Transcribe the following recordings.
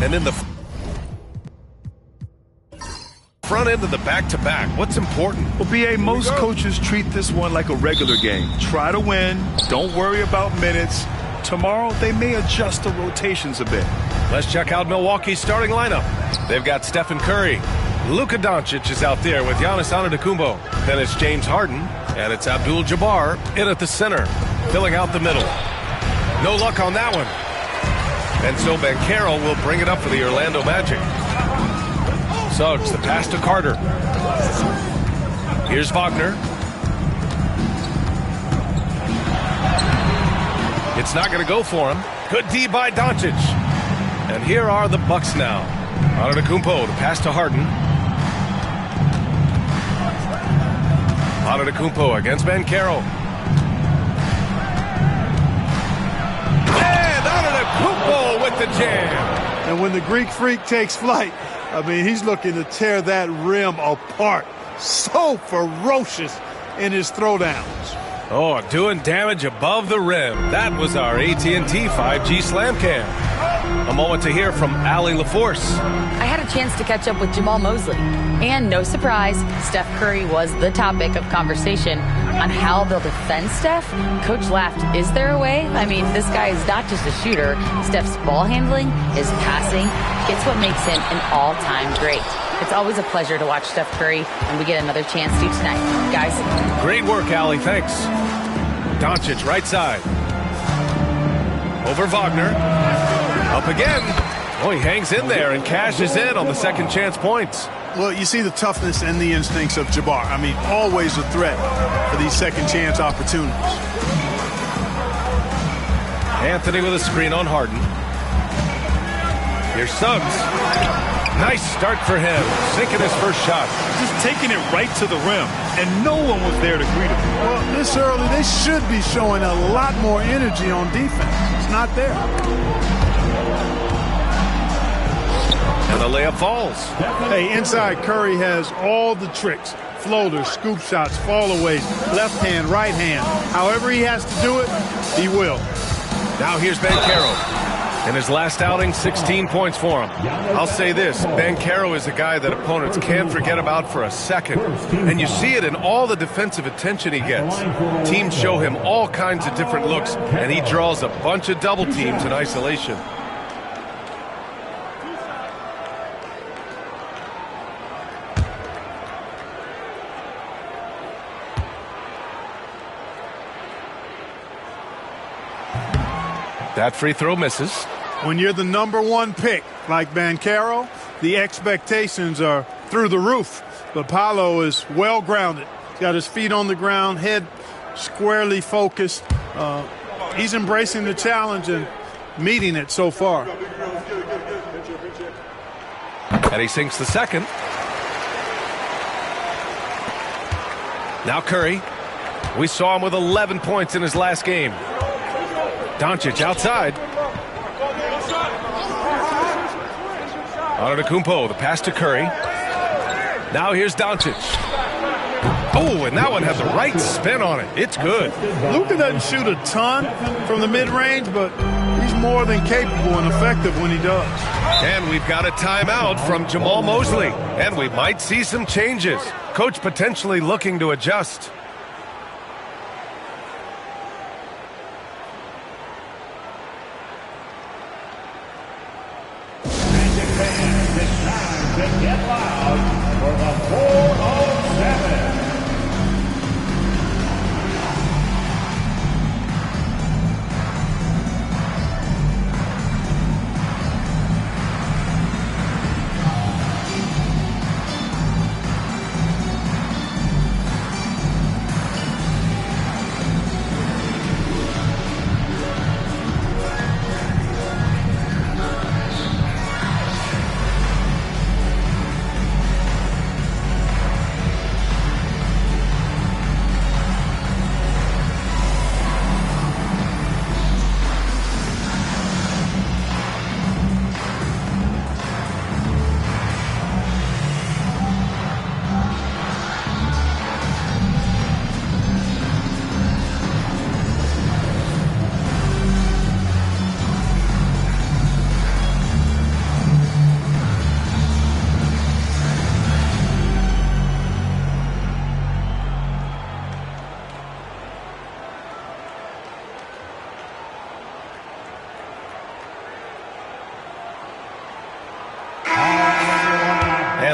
And in the front end of the back-to-back, what's important? Well, B.A., most coaches treat this one like a regular game. Try to win. Don't worry about minutes. Tomorrow, they may adjust the rotations a bit. Let's check out Milwaukee's starting lineup. They've got Stephen Curry. Luka Doncic is out there with Giannis Antetokounmpo. Then it's James Harden, and it's Abdul-Jabbar in at the center, filling out the middle. No luck on that one. And so Banchero will bring it up for the Orlando Magic. Suggs, the pass to Carter. Here's Wagner. It's not going to go for him. Good D by Doncic. And here are the Bucks now. Antetokounmpo, the pass to Harden. Antetokounmpo against Banchero. And Antetokounmpo with the jam. And when the Greek Freak takes flight, I mean, he's looking to tear that rim apart. So ferocious in his throwdowns. Oh, doing damage above the rim. That was our AT&T 5G Slam Cam. A moment to hear from Allie LaForce. I had a chance to catch up with Jamal Mosley. And no surprise, Steph Curry was the topic of conversation on how they'll defend Steph. Coach laughed, is there a way? I mean, this guy is not just a shooter. Steph's ball handling, his passing, it's what makes him an all-time great. It's always a pleasure to watch Steph Curry, and we get another chance to tonight. Guys. Great work, Allie. Thanks. Doncic, right side. Over Wagner. Up again. Oh, he hangs in there and cashes in on the second chance points. Well, you see the toughness and the instincts of Jabbar. I mean, always a threat for these second chance opportunities. Anthony with a screen on Harden. Here's Suggs. Nice start for him. Sinking his first shot. Just taking it right to the rim, and no one was there to greet him. Well, this early, they should be showing a lot more energy on defense. It's not there. And the layup falls. Hey, inside Curry has all the tricks. Floaters, scoop shots, fall-aways, left hand, right hand. However he has to do it, he will. Now here's Banchero. In his last outing, 16 points for him. I'll say this, Banchero is a guy that opponents can't forget about for a second. And you see it in all the defensive attention he gets. Teams show him all kinds of different looks, and he draws a bunch of double teams in isolation. That free throw misses. When you're the #1 pick, like Banchero, the expectations are through the roof. But Paolo is well-grounded. He's got his feet on the ground, head squarely focused. He's embracing the challenge and meeting it so far. And he sinks the second. Now Curry. We saw him with 11 points in his last game. Doncic outside. Antetokounmpo, the pass to Curry. Now here's Doncic. Oh, and that one has the right spin on it. It's good. Luka doesn't shoot a ton from the mid-range, but he's more than capable and effective when he does. And we've got a timeout from Jamal Mosley. And we might see some changes. Coach potentially looking to adjust. Get loud for the 407.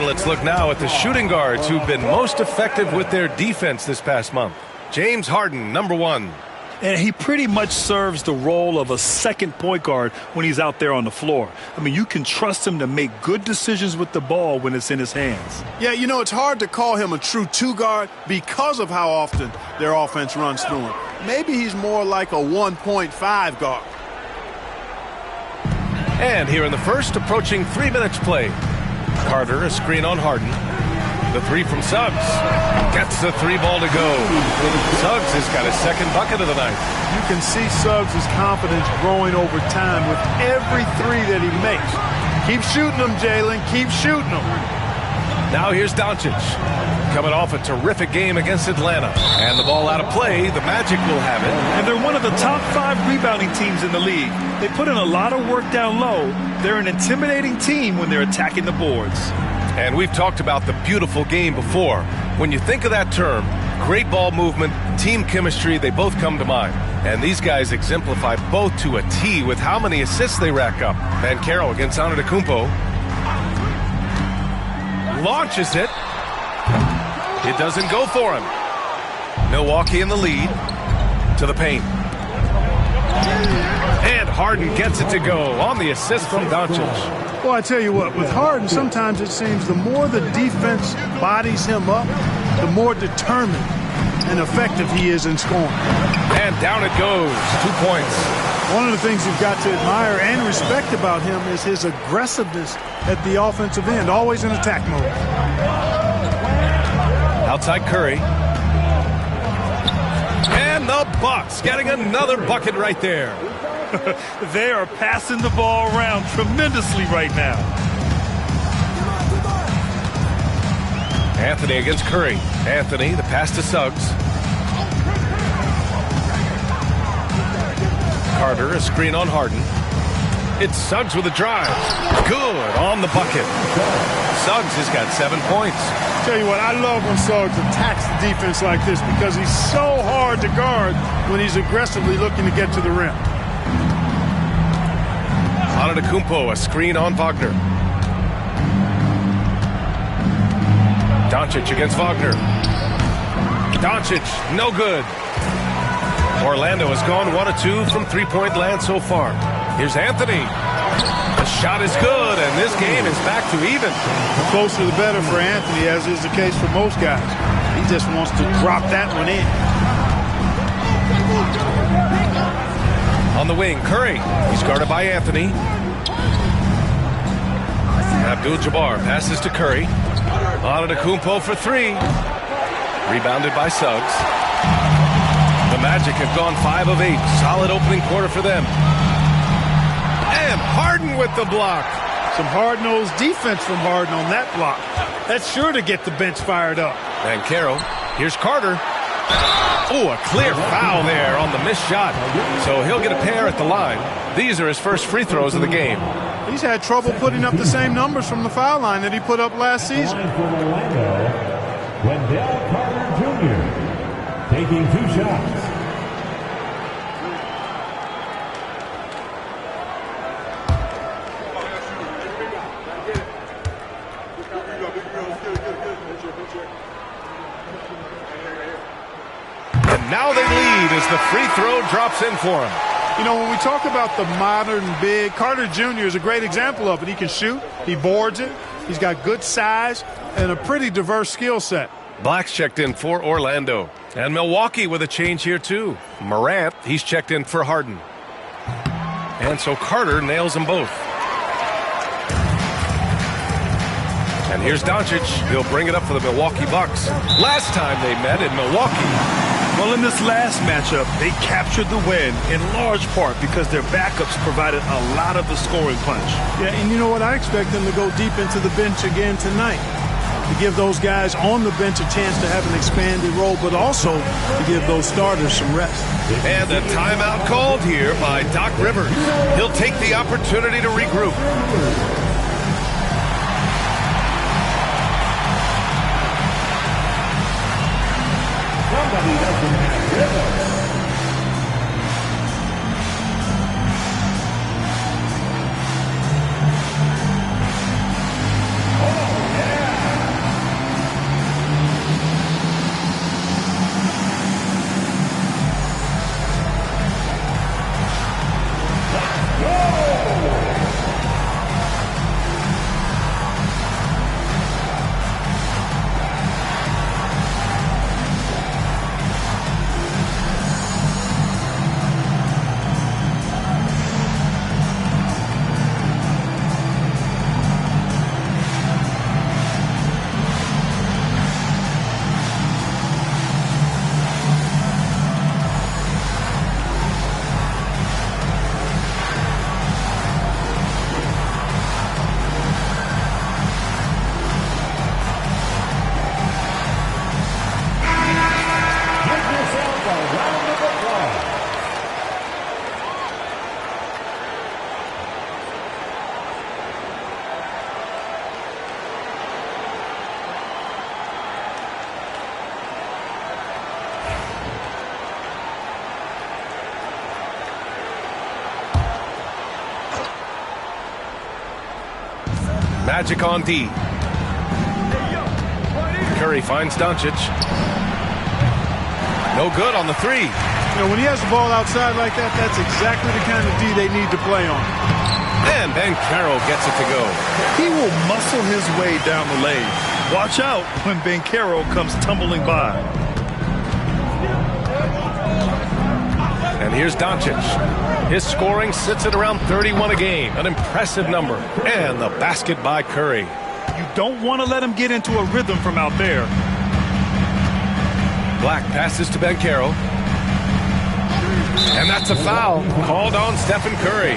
let's look now at the shooting guards who've been most effective with their defense this past month. James Harden, number 1. And he pretty much serves the role of a second point guard when he's out there on the floor. I mean, you can trust him to make good decisions with the ball when it's in his hands. Yeah, you know, it's hard to call him a true two-guard because of how often their offense runs through him. Maybe he's more like a 1.5 guard. And here in the first, approaching 3 minutes play. Carter, a screen on Harden. The three from Suggs. Gets the three ball to go. Suggs has got his second bucket of the night. You can see Suggs' confidence growing over time with every three that he makes. Keep shooting them, Jalen. Keep shooting them. Now here's Doncic. Coming off a terrific game against Atlanta. And the ball out of play. The Magic will have it. And they're one of the top 5 rebounding teams in the league. They put in a lot of work down low. They're an intimidating team when they're attacking the boards. And we've talked about the beautiful game before. When you think of that term, great ball movement, team chemistry, they both come to mind. And these guys exemplify both to a T with how many assists they rack up. Banchero against Antetokounmpo. Launches it. It doesn't go for him. Milwaukee in the lead. To the paint. And Harden gets it to go on the assist from Doncic. Well, I tell you what, with Harden, sometimes it seems the more the defense bodies him up, the more determined and effective he is in scoring. And down it goes. 2 points. One of the things you've got to admire and respect about him is his aggressiveness at the offensive end, always in attack mode. Outside Curry. And the Bucks getting another bucket right there. They are passing the ball around tremendously right now. Anthony against Curry. Anthony, the pass to Suggs. Carter, a screen on Harden. It's Suggs with a drive. Good on the bucket. Suggs has got 7 points. Tell you what, I love when Suggs attacks the defense like this because he's so hard to guard when he's aggressively looking to get to the rim. Antetokounmpo, a screen on Wagner. Doncic against Wagner. Doncic, no good. Orlando has gone 1 of 2 from three-point land so far. Here's Anthony. The shot is good, and this game is back to even. The closer the better for Anthony, as is the case for most guys. He just wants to drop that one in. On the wing, Curry. He's guarded by Anthony. Abdul-Jabbar passes to Curry. Antetokounmpo for 3. Rebounded by Suggs. The Magic have gone 5 of 8. Solid opening quarter for them. And Harden with the block. Some hard-nosed defense from Harden on that block. That's sure to get the bench fired up. Banchero. Here's Carter. Oh, a clear foul there on the missed shot. So he'll get a pair at the line. These are his first free throws of the game. He's had trouble putting up the same numbers from the foul line that he put up last season. Wendell Carter Jr. taking 2 shots. And now they lead as the free throw drops in for him. You know, when we talk about the modern big, Carter Jr. is a great example of it. He can shoot, he boards it, he's got good size, and a pretty diverse skill set. Black's checked in for Orlando. And Milwaukee with a change here, too. Morant, he's checked in for Harden. And so Carter nails them both. And here's Doncic. He'll bring it up for the Milwaukee Bucks. Last time they met in Milwaukee. Well, in this last matchup, they captured the win in large part because their backups provided a lot of the scoring punch. Yeah, and you know what? I expect them to go deep into the bench again tonight to give those guys on the bench a chance to have an expanded role, but also to give those starters some rest. And a timeout called here by Doc Rivers. He'll take the opportunity to regroup. Somebody doesn't have rhythm. Oh, yeah. Magic on D. Curry finds Doncic. No good on the three. You know, when he has the ball outside like that, that's exactly the kind of D they need to play on. And Banchero gets it to go. He will muscle his way down the lane. Watch out when Banchero comes tumbling by. And here's Doncic. His scoring sits at around 31 a game. An impressive number. And the basket by Curry. You don't want to let him get into a rhythm from out there. Black passes to Banchero. And that's a foul called on Stephen Curry.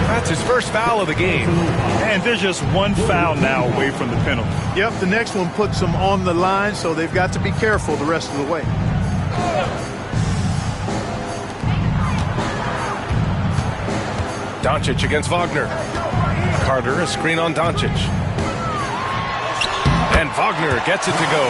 That's his first foul of the game. And there's just one foul now away from the penalty. Yep, the next one puts them on the line, so they've got to be careful the rest of the way. Doncic against Wagner. Carter, a screen on Doncic. And Wagner gets it to go.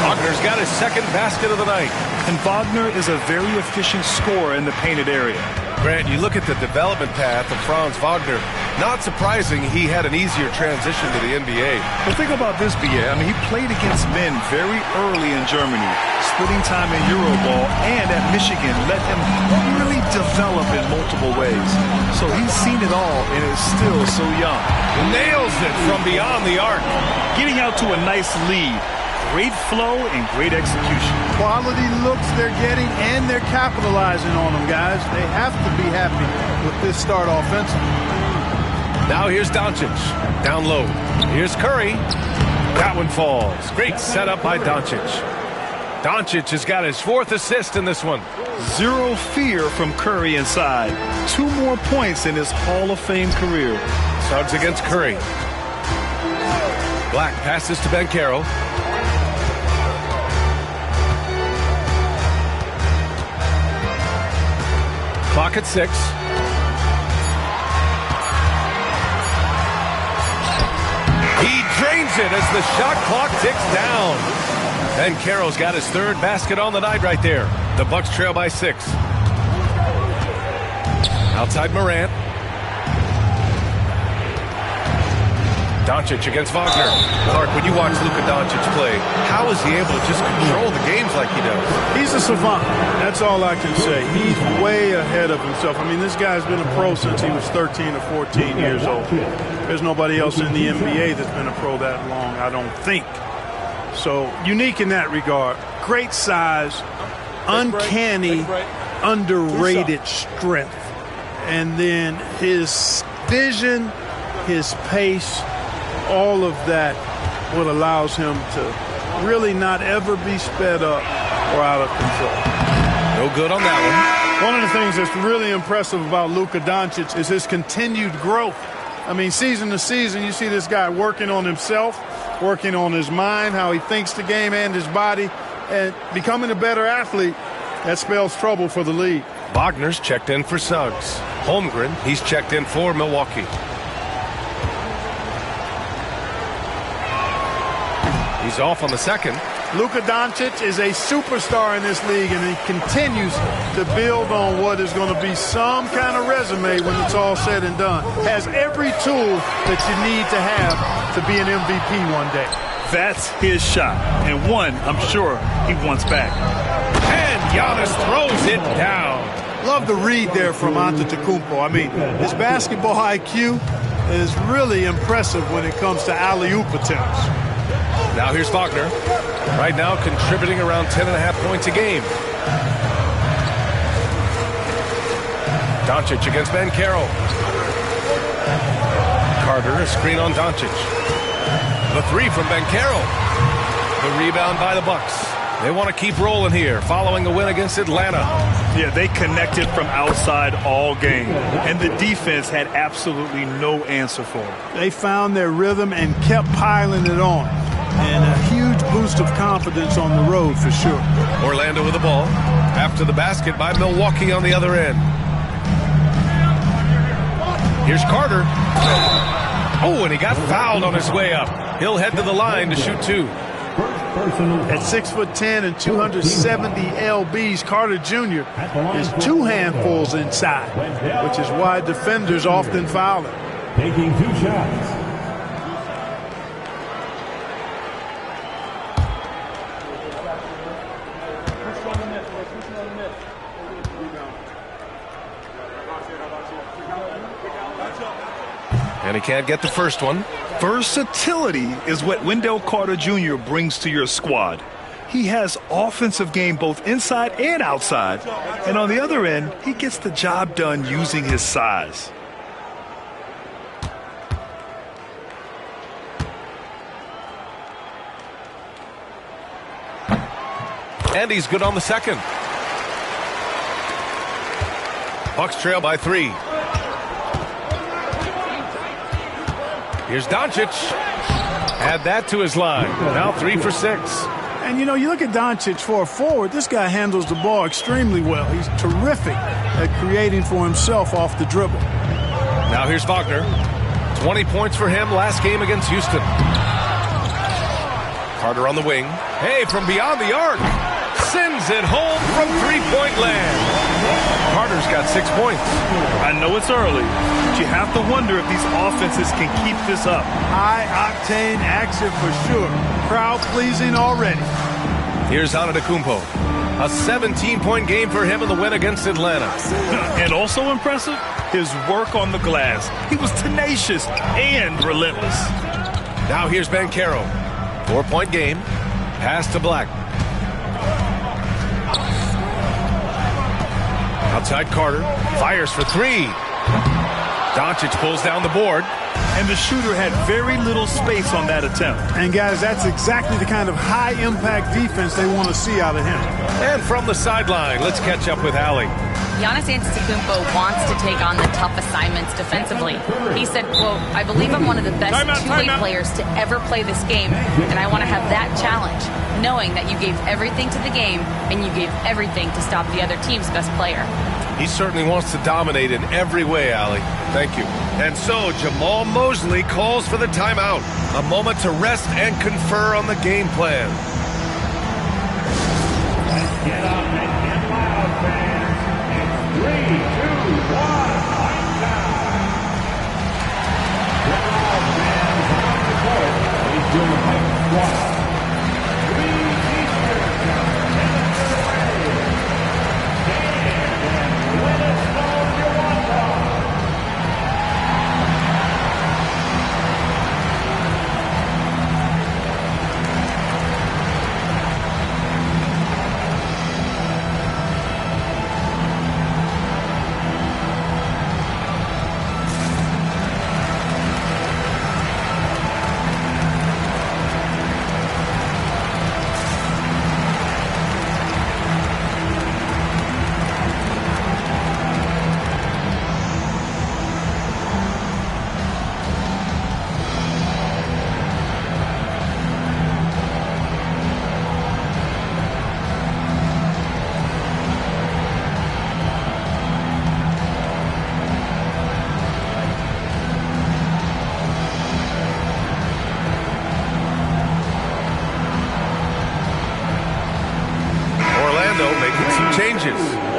Wagner's got his second basket of the night. And Wagner is a very efficient scorer in the painted area. Grant, you look at the development path of Franz Wagner. Not surprising he had an easier transition to the NBA. Well, think about this, B.A. I mean, he played against men very early in Germany, splitting time in Euroball, and at Michigan let him really develop in multiple ways. So he's seen it all and is still so young. Nails it from beyond the arc. Getting out to a nice lead. Great flow and great execution. Quality looks they're getting, and they're capitalizing on them, guys. They have to be happy with this start offensively. Now here's Doncic. Down low. Here's Curry. That one falls. Great setup by Doncic. Doncic has got his fourth assist in this one. Zero fear from Curry inside. 2 more points in his Hall of Fame career. Suggs against Curry. Black passes to Banchero. Clock at 6. He drains it as the shot clock ticks down. Banchero's got his third basket on the night right there. The Bucks trail by 6. Outside Morant. Doncic against Wagner. Clark, when you watch Luka Doncic play, how is he able to just control the games like he does? He's a savant. That's all I can say. He's way ahead of himself. I mean, this guy's been a pro since he was 13 or 14 years old. There's nobody else in the NBA that's been a pro that long, I don't think. So, unique in that regard. Great size, uncanny, underrated strength. And then his vision, his pace, all of that, what allows him to really not ever be sped up or out of control. No good on that one. One of the things that's really impressive about Luka Doncic is his continued growth. I mean, season to season, you see this guy working on himself, working on his mind, how he thinks the game and his body, and becoming a better athlete. That spells trouble for the league. Wagner's checked in for Suggs. Holmgren, he's checked in for Milwaukee. He's off on the second. Luka Doncic is a superstar in this league, and he continues to build on what is going to be some kind of resume when it's all said and done. Has every tool that you need to have to be an MVP one day. That's his shot, and one I'm sure he wants back. And Giannis throws it down. Love the read there from Antetokounmpo. I mean, his basketball IQ is really impressive when it comes to alley-oop attempts. Now here's Wagner. Right now contributing around 10.5 points a game. Doncic against Banchero. Carter, a screen on Doncic. The three from Banchero. The rebound by the Bucks. They want to keep rolling here following a win against Atlanta. Yeah, they connected from outside all game, and the defense had absolutely no answer for it. They found their rhythm and kept piling it on. And a huge boost of confidence on the road for sure. Orlando with the ball. After the basket by Milwaukee on the other end. Here's Carter. Oh, and he got fouled on his way up. He'll head to the line to shoot 2. At 6'10" and 270 lbs, Carter Jr. is 2 handfuls inside, which is why defenders often foul him. Taking 2 shots. And he can't get the first one. Versatility is what Wendell Carter Jr. brings to your squad. He has offensive game both inside and outside. And on the other end, he gets the job done using his size. And he's good on the second. Bucks trail by 3. Here's Doncic. Add that to his line. Now 3 for 6. And, you know, you look at Doncic for a forward, this guy handles the ball extremely well. He's terrific at creating for himself off the dribble. Now here's Wagner. 20 points for him last game against Houston. Carter on the wing. Hey, from beyond the arc. Sends it home from three-point land. Carter's got 6 points. I know it's early, but you have to wonder if these offenses can keep this up. High-octane action for sure. Crowd-pleasing already. Here's Antetokounmpo. A 17-point game for him in the win against Atlanta. And also impressive, his work on the glass. He was tenacious and relentless. Now here's Banchero. 4-point game. Pass to Black. Outside Carter. Fires for 3. Doncic pulls down the board. And the shooter had very little space on that attempt. And, guys, that's exactly the kind of high-impact defense they want to see out of him. And from the sideline, let's catch up with Allie. Giannis Antetokounmpo wants to take on the tough assignments defensively. He said, quote, "I believe I'm one of the best two-way players to ever play this game, and I want to have that challenge, knowing that you gave everything to the game and you gave everything to stop the other team's best player." He certainly wants to dominate in every way, Allie. Thank you. And so Jamal Mosley calls for the timeout. A moment to rest and confer on the game plan. Let's get up and get loud, fans. It's 3, 2, 1, lights out. Get loud, fans. On the court, please do the hype squad. 3 Eastern, minutes away. Stand and let us know you want them.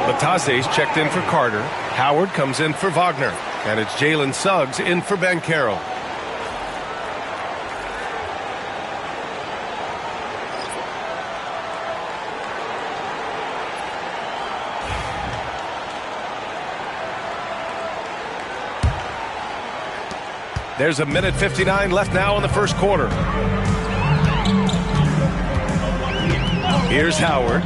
Batase's checked in for Carter. Howard comes in for Wagner. And it's Jalen Suggs in for Banchero. There's a minute 59 left now in the first quarter. Here's Howard.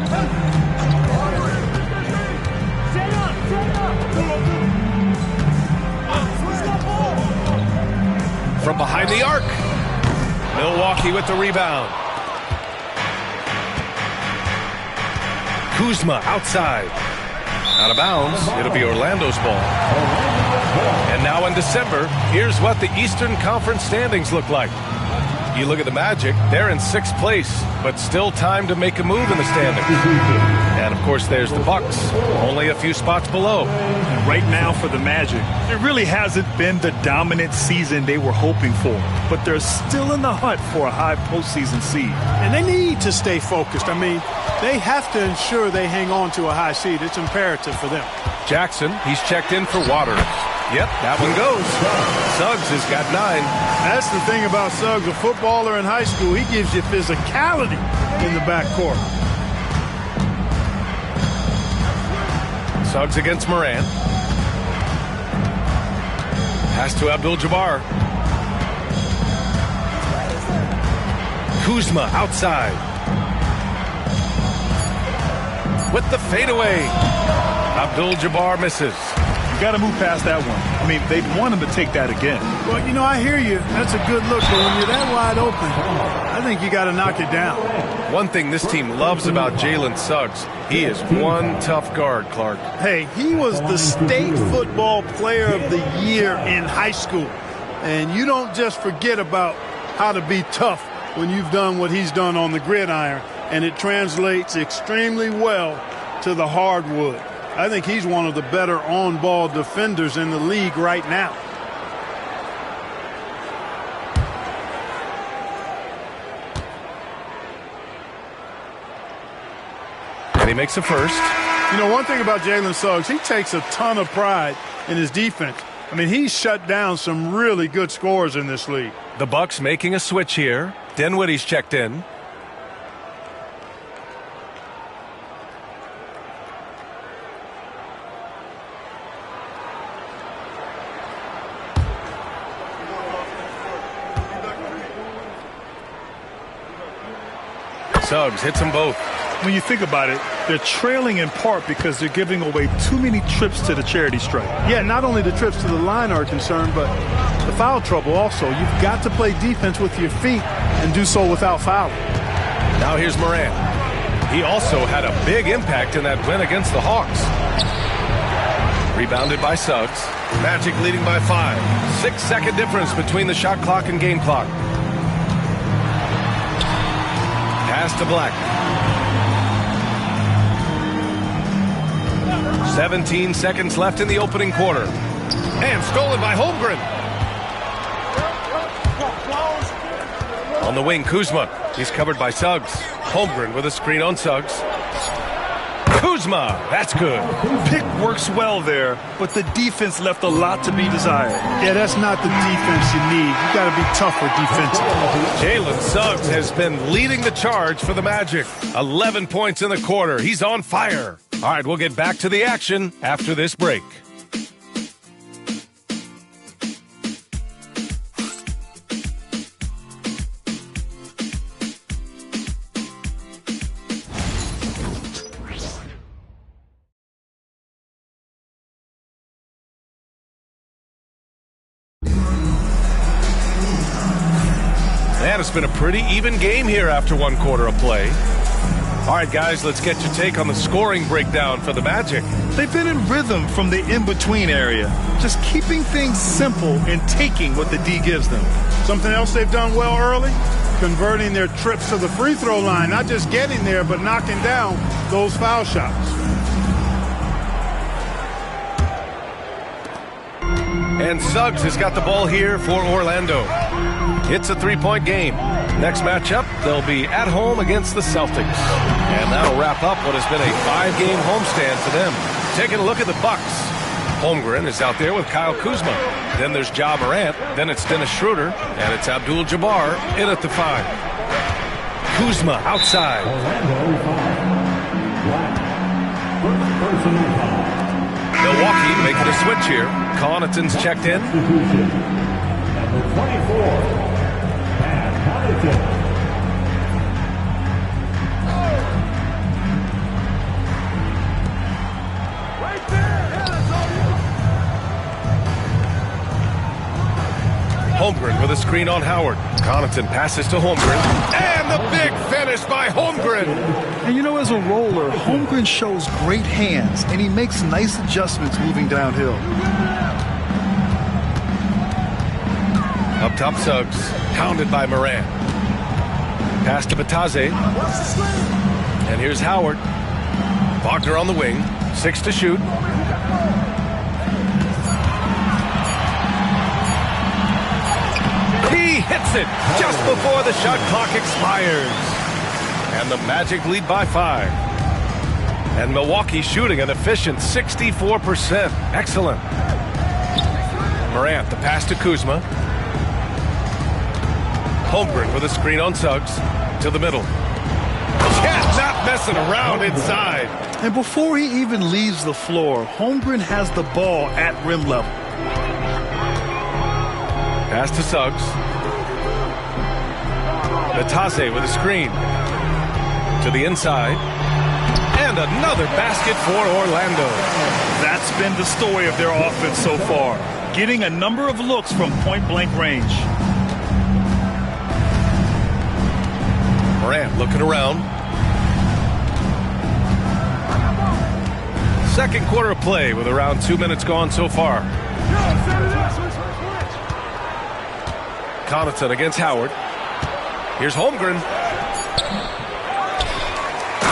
From behind the arc. Milwaukee with the rebound. Kuzma outside. Out of bounds. It'll be Orlando's ball. And now in December, here's what the Eastern Conference standings look like. You look at the Magic, they're in 6th place, but still time to make a move in the standings. And, of course, there's the Bucks, only a few spots below. And right now for the Magic, it really hasn't been the dominant season they were hoping for, but they're still in the hunt for a high postseason seed. And they need to stay focused. I mean, they have to ensure they hang on to a high seed. It's imperative for them. Jackson, he's checked in for Waters. Yep, that one goes. Suggs has got 9. That's the thing about Suggs, a footballer in high school. He gives you physicality in the backcourt. Suggs against Morant. Pass to Abdul-Jabbar. Kuzma outside. With the fadeaway. Abdul-Jabbar misses. You got to move past that one. I mean, they'd want him to take that again. Well, you know, I hear you. That's a good look, but when you're that wide open, I think you got to knock it down. One thing this team loves about Jalen Suggs, he is one tough guard, Clark. Hey, he was the state football player of the year in high school. And you don't just forget about how to be tough when you've done what he's done on the gridiron. And it translates extremely well to the hardwood. I think he's one of the better on-ball defenders in the league right now. And he makes a first. You know, one thing about Jalen Suggs, he takes a ton of pride in his defense. I mean, he's shut down some really good scores in this league. The Bucks making a switch here. Dinwiddie's checked in. Suggs hits them both. When you think about it, they're trailing in part because they're giving away too many trips to the charity stripe. Yeah, not only the trips to the line are concerned, but the foul trouble also. You've got to play defense with your feet and do so without fouling. Now here's Morant. He also had a big impact in that win against the Hawks. Rebounded by Suggs. Magic leading by 5. 6-second difference between the shot clock and game clock. Pass to Black. 17 seconds left in the opening quarter. And stolen by Holmgren. On the wing, Kuzma. He's covered by Suggs. Holmgren with a screen on Suggs. Kuzma, that's good. Pick works well there, but the defense left a lot to be desired. Yeah, that's not the defense you need. You got to be tougher defensively. Jalen Suggs has been leading the charge for the Magic. 11 points in the quarter. He's on fire. All right, we'll get back to the action after this break. And it's been a pretty even game here after one quarter of play. All right, guys, let's get your take on the scoring breakdown for the Magic. They've been in rhythm from the in-between area, just keeping things simple and taking what the D gives them. Something else they've done well early? Converting their trips to the free throw line, not just getting there, but knocking down those foul shots. And Suggs has got the ball here for Orlando. It's a three-point game. Next matchup, they'll be at home against the Celtics. And that'll wrap up what has been a 5-game homestand for them. Taking a look at the Bucks. Holmgren is out there with Kyle Kuzma. Then there's Ja Morant. Then it's Dennis Schroeder. And it's Abdul-Jabbar in at the 5. Kuzma outside. Milwaukee making a switch here. Connaughton's checked in. Number 24. Holmgren with a screen on Howard. Connaughton passes to Holmgren. And the big finish by Holmgren. And you know, as a roller, Holmgren shows great hands, and he makes nice adjustments moving downhill. Up top, Suggs. Pounded by Morant. Pass to Batase. And here's Howard. Wagner on the wing. 6 to shoot. He hits it just before the shot clock expires. And the Magic lead by 5. And Milwaukee shooting an efficient 64%. Excellent. Morant, the pass to Kuzma. Holmgren with a screen on Suggs to the middle. Yeah, not messing around inside. And before he even leaves the floor, Holmgren has the ball at rim level. Pass to Suggs. Batase with a screen. To the inside. And another basket for Orlando. That's been the story of their offense so far. Getting a number of looks from point-blank range. Morant looking around. Second quarter of play with around 2 minutes gone so far. Connaughton against Howard. Here's Holmgren.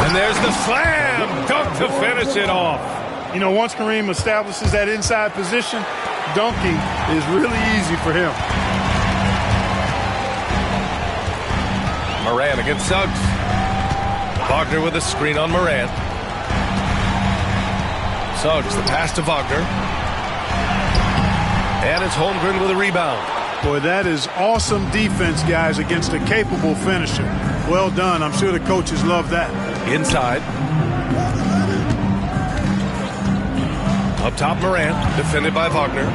And there's the slam dunk to finish it off. You know, once Kareem establishes that inside position, dunking is really easy for him. Morant against Suggs. Wagner with a screen on Morant. Suggs, the pass to Wagner. And it's Holmgren with a rebound. Boy, that is awesome defense, guys, against a capable finisher. Well done. I'm sure the coaches love that. Inside. Up top, Morant, defended by Wagner.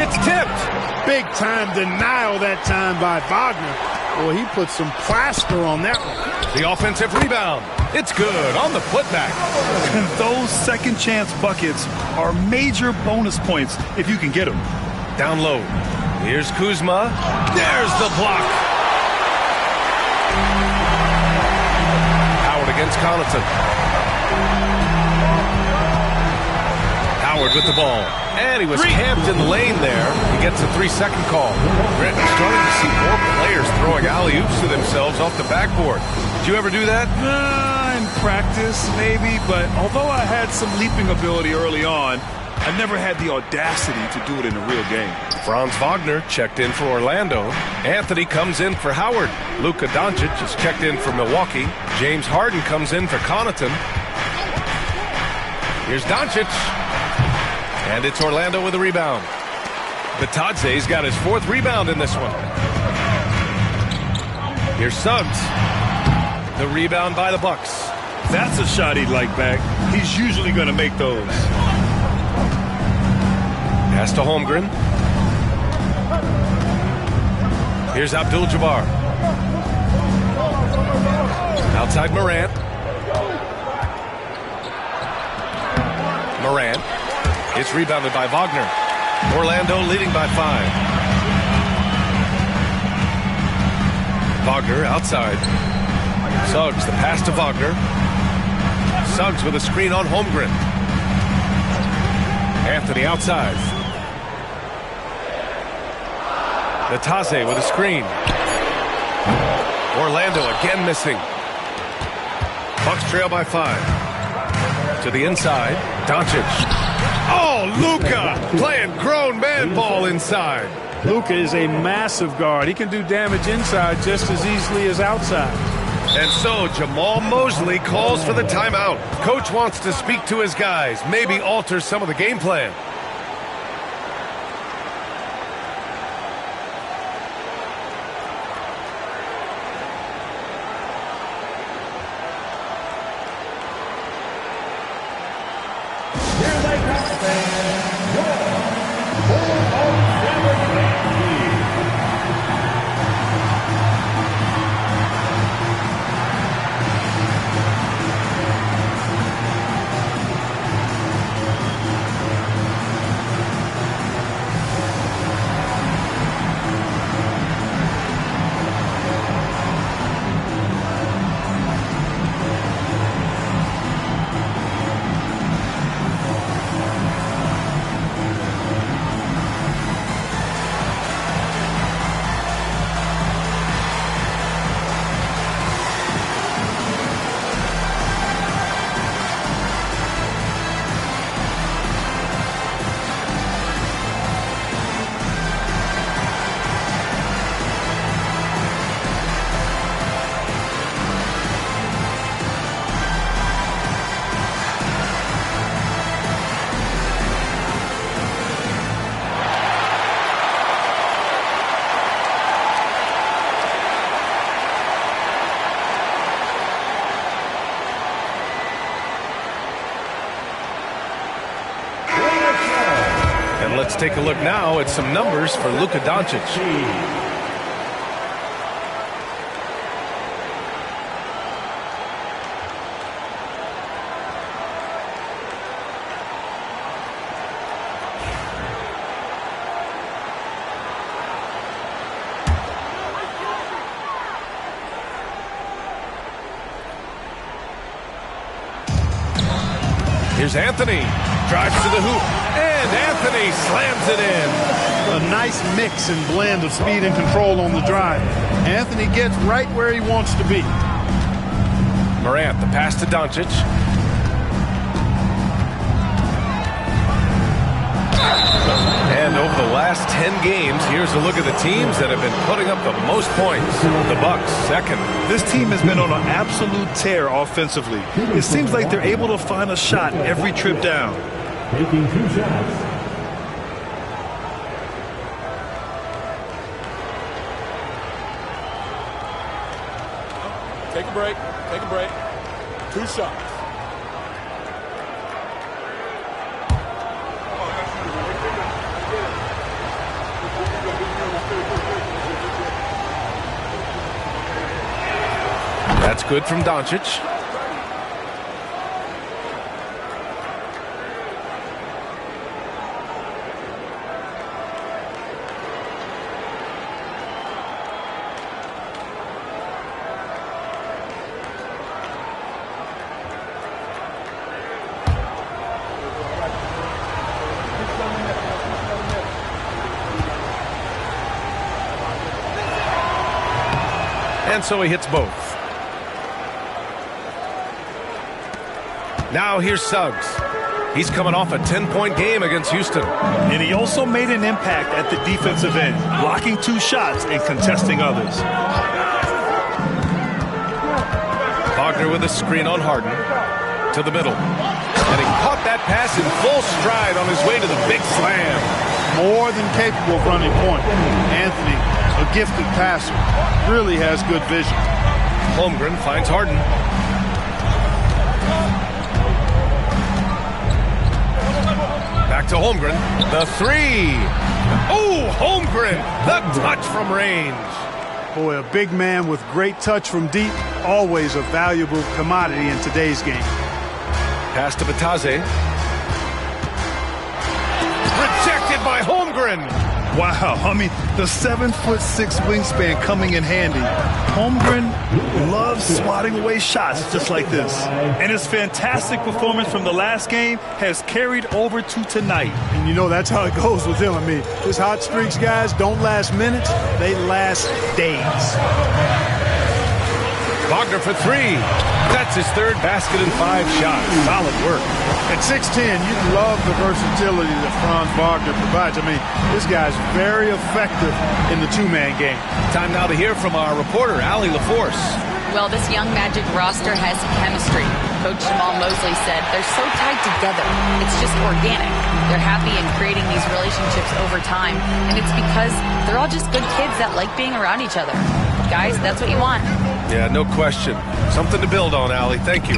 It's tipped. Big time denial that time by Wagner. Boy, he put some plaster on that one. The offensive rebound. It's good on the putback. Those second chance buckets are major bonus points if you can get them. Down low. Here's Kuzma. There's the block. Howard against Connaughton. Howard with the ball. And he was camped in the lane there. He gets a 3-second call. Brent, starting to see more players throwing alley-oops to themselves off the backboard. Did you ever do that? In practice, maybe, but although I had some leaping ability early on, I never had the audacity to do it in a real game. Franz Wagner checked in for Orlando. Anthony comes in for Howard. Luka Doncic is checked in for Milwaukee. James Harden comes in for Connaughton. Here's Doncic. And it's Orlando with a rebound. Batase's got his 4th rebound in this one. Here's Suggs. The rebound by the Bucks. That's a shot he'd like back. He's usually going to make those. Pass to Holmgren. Here's Abdul-Jabbar. Outside Morant. Morant. It's rebounded by Wagner. Orlando leading by 5. Wagner outside. Suggs, the pass to Wagner. Suggs with a screen on Holmgren. Anthony outside. Batase with a screen. Orlando again missing. Bucks trail by 5. To the inside. Doncic. Oh, Luka playing grown man ball inside. Luka is a massive guard. He can do damage inside just as easily as outside. And so Jamal Mosley calls for the timeout. Coach wants to speak to his guys, maybe alter some of the game plan. Let's take a look now at some numbers for Luka Doncic. Here's Anthony. Drives to the hoop. And Anthony slams it in. A nice mix and blend of speed and control on the drive. Anthony gets right where he wants to be. Morant, the pass to Doncic. And over the last 10 games, here's a look at the teams that have been putting up the most points. The Bucks, second. This team has been on an absolute tear offensively. It seems like they're able to find a shot every trip down. Taking 2 shots. Take a break. Take a break. 2 shots. That's good from Doncic. And so he hits both. Now here's Suggs. He's coming off a 10-point game against Houston. And he also made an impact at the defensive end, blocking 2 shots and contesting others. Wagner with a screen on Harden. To the middle. And he caught that pass in full stride on his way to the big slam. More than capable of running point. Anthony, a gifted passer, really has good vision. Holmgren finds Harden. Back to Holmgren. The 3. Oh, Holmgren. The touch from range. Boy, a big man with great touch from deep, always a valuable commodity in today's game. Pass to Bataze. Rejected by Holmgren. Wow, I mean, the 7'6" wingspan coming in handy. Holmgren loves swatting away shots just like this. And his fantastic performance from the last game has carried over to tonight. And you know that's how it goes with him. I mean, his hot streaks, guys, don't last minutes. They last days. Wagner for 3. That's his 3rd basket in 5 shots. Solid work. At 6'10", you love the versatility that Franz Wagner provides. I mean, this guy's very effective in the 2-man game. Time now to hear from our reporter, Allie LaForce. Well, this young Magic roster has chemistry. Coach Jamal Mosley said they're so tied together. It's just organic. They're happy in creating these relationships over time. And it's because they're all just good kids that like being around each other. Guys, that's what you want. Yeah, no question. Something to build on, Allie. Thank you.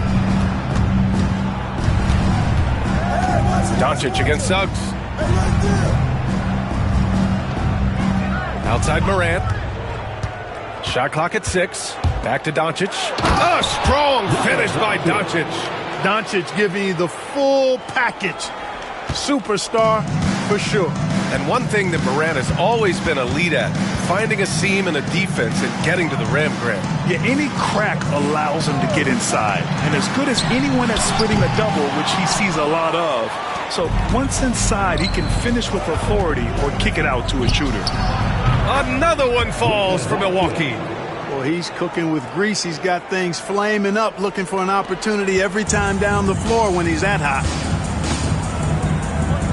Doncic against Suggs. Outside Morant. Shot clock at 6. Back to Doncic. A strong finish by Doncic. Doncic giving you the full package. Superstar for sure. And one thing that Morant has always been a lead at, finding a seam in a defense and getting to the rim, Grant. Yeah, any crack allows him to get inside. And as good as anyone at splitting a double, which he sees a lot of. So once inside, he can finish with authority or kick it out to a shooter. Another one falls for Milwaukee. Well, he's cooking with grease. He's got things flaming up, looking for an opportunity every time down the floor when he's that hot.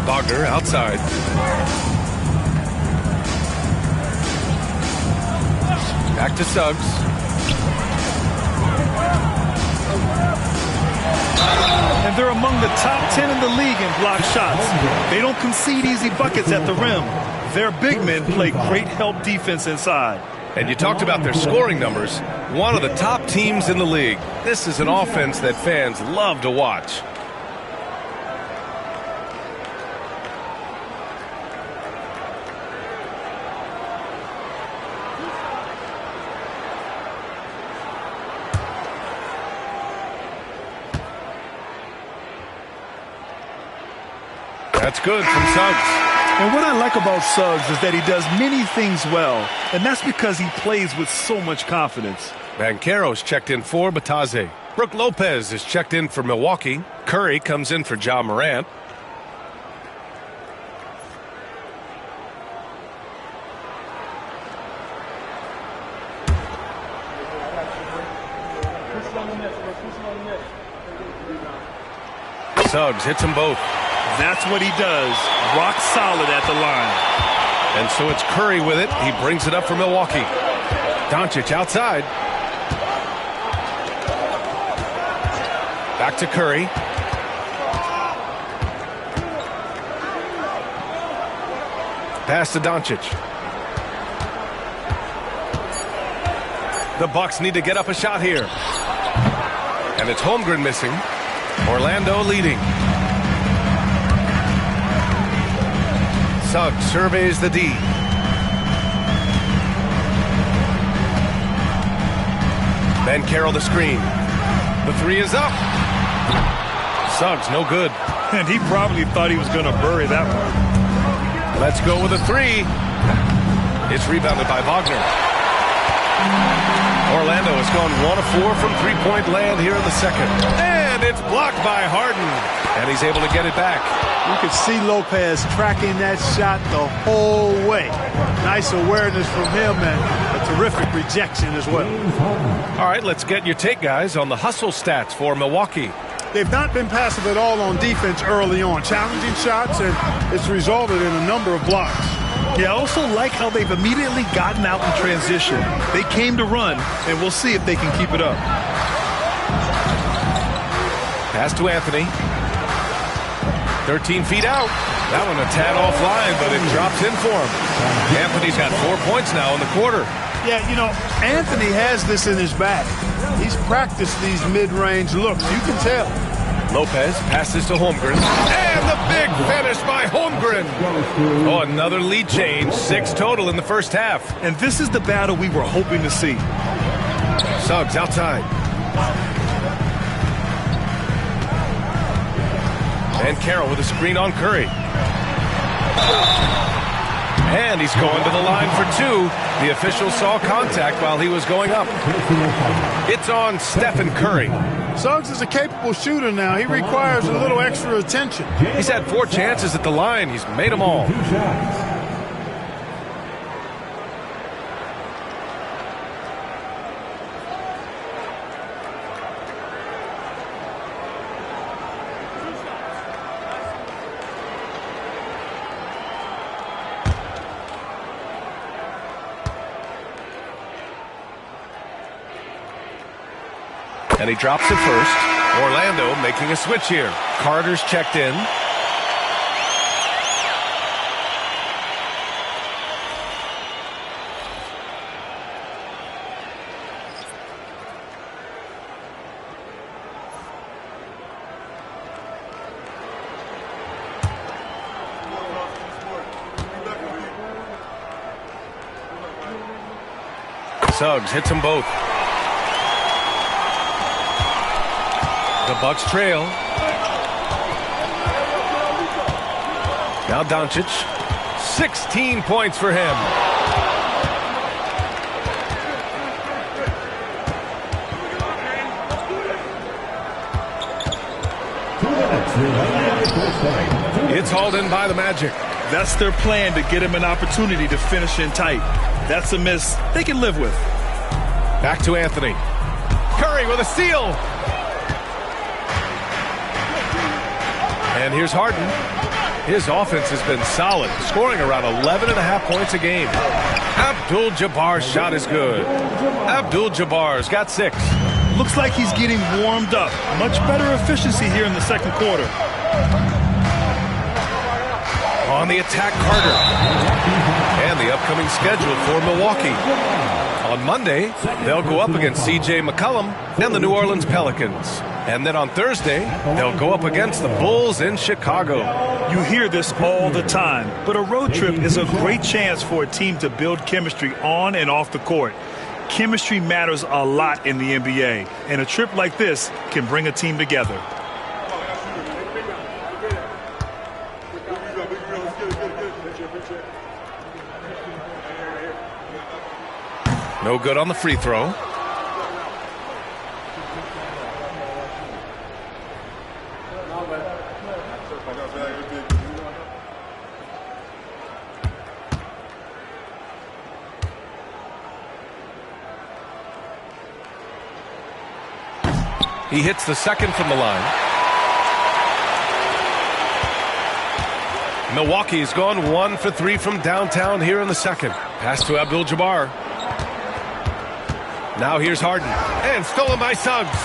Wagner outside. Back to Suggs. And they're among the top 10 in the league in block shots. They don't concede easy buckets at the rim. Their big men play great help defense inside. And you talked about their scoring numbers. One of the top teams in the league. This is an offense that fans love to watch. That's good from Suggs. And what I like about Suggs is that he does many things well, and that's because he plays with so much confidence. Banchero's checked in for Bataze. Brooke Lopez is checked in for Milwaukee. Curry comes in for Ja Morant. Suggs hits them both. That's what he does. Rock solid at the line. And so it's Curry with it. He brings it up for Milwaukee. Doncic outside. Back to Curry. Pass to Doncic. The Bucks need to get up a shot here. And it's Holmgren missing. Orlando leading. Suggs surveys the D. Banchero the screen. The three is up. Suggs no good. And he probably thought he was going to bury that one. Let's go with a three. It's rebounded by Wagner. Orlando has gone 1 of 4 from three-point land here in the second. And it's blocked by Harden. And he's able to get it back. You could see Lopez tracking that shot the whole way. Nice awareness from him and a terrific rejection as well. All right, let's get your take, guys, on the hustle stats for Milwaukee. They've not been passive at all on defense early on. Challenging shots, and it's resulted in a number of blocks. Yeah, I also like how they've immediately gotten out in transition. They came to run, and we'll see if they can keep it up. Pass to Anthony. 13 feet out. That one a tad offline, but it drops in for him. Anthony's got 4 points now in the quarter. Yeah, you know, Anthony has this in his bag. He's practiced these mid-range looks. You can tell. Lopez passes to Holmgren. And the big finish by Holmgren. Oh, another lead change. 6 total in the first half. And this is the battle we were hoping to see. Suggs outside. And Carroll with a screen on Curry. And he's going to the line for 2. The official saw contact while he was going up. It's on Stephen Curry. Suggs is a capable shooter now. He requires a little extra attention. He's had 4 chances at the line. He's made them all. And he drops it first. Orlando making a switch here. Carter's checked in. Suggs hits them both. The Bucks trail. Now Doncic. 16 points for him. It's hauled in by the Magic. That's their plan, to get him an opportunity to finish in tight. That's a miss they can live with. Back to Anthony. Curry with a steal. And here's Harden. His offense has been solid, scoring around 11.5 points a game. Abdul-Jabbar's shot is good. Abdul-Jabbar's got 6. Looks like he's getting warmed up. Much better efficiency here in the second quarter. On the attack, Carter. And the upcoming schedule for Milwaukee. On Monday, they'll go up against C.J. McCollum and the New Orleans Pelicans. And then on Thursday, they'll go up against the Bulls in Chicago. You hear this all the time, but a road trip is a great chance for a team to build chemistry on and off the court. Chemistry matters a lot in the NBA, and a trip like this can bring a team together. No good on the free throw. He hits the second from the line. Milwaukee's gone 1 for 3 from downtown here in the second. Pass to Abdul-Jabbar. Now here's Harden. And stolen by Suggs.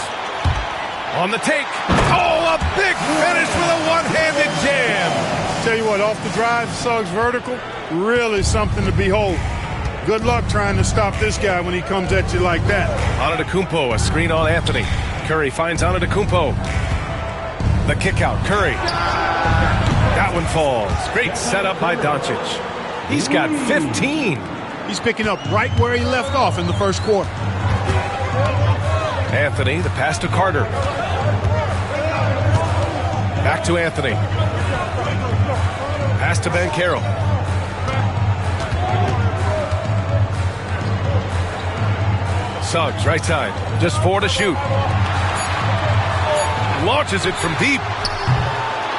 On the take. Oh, a big finish with a one-handed jam. Tell you what, off the drive, Suggs vertical, really something to behold. Good luck trying to stop this guy when he comes at you like that. Antetokounmpo, a screen on Anthony. Curry finds Antetokounmpo. The kick out, Curry. That one falls. Great setup by Doncic. He's got 15. He's picking up right where he left off in the first quarter. Anthony, the pass to Carter. Back to Anthony. Pass to Banchero. Suggs, right side. Just 4 to shoot. Launches it from deep.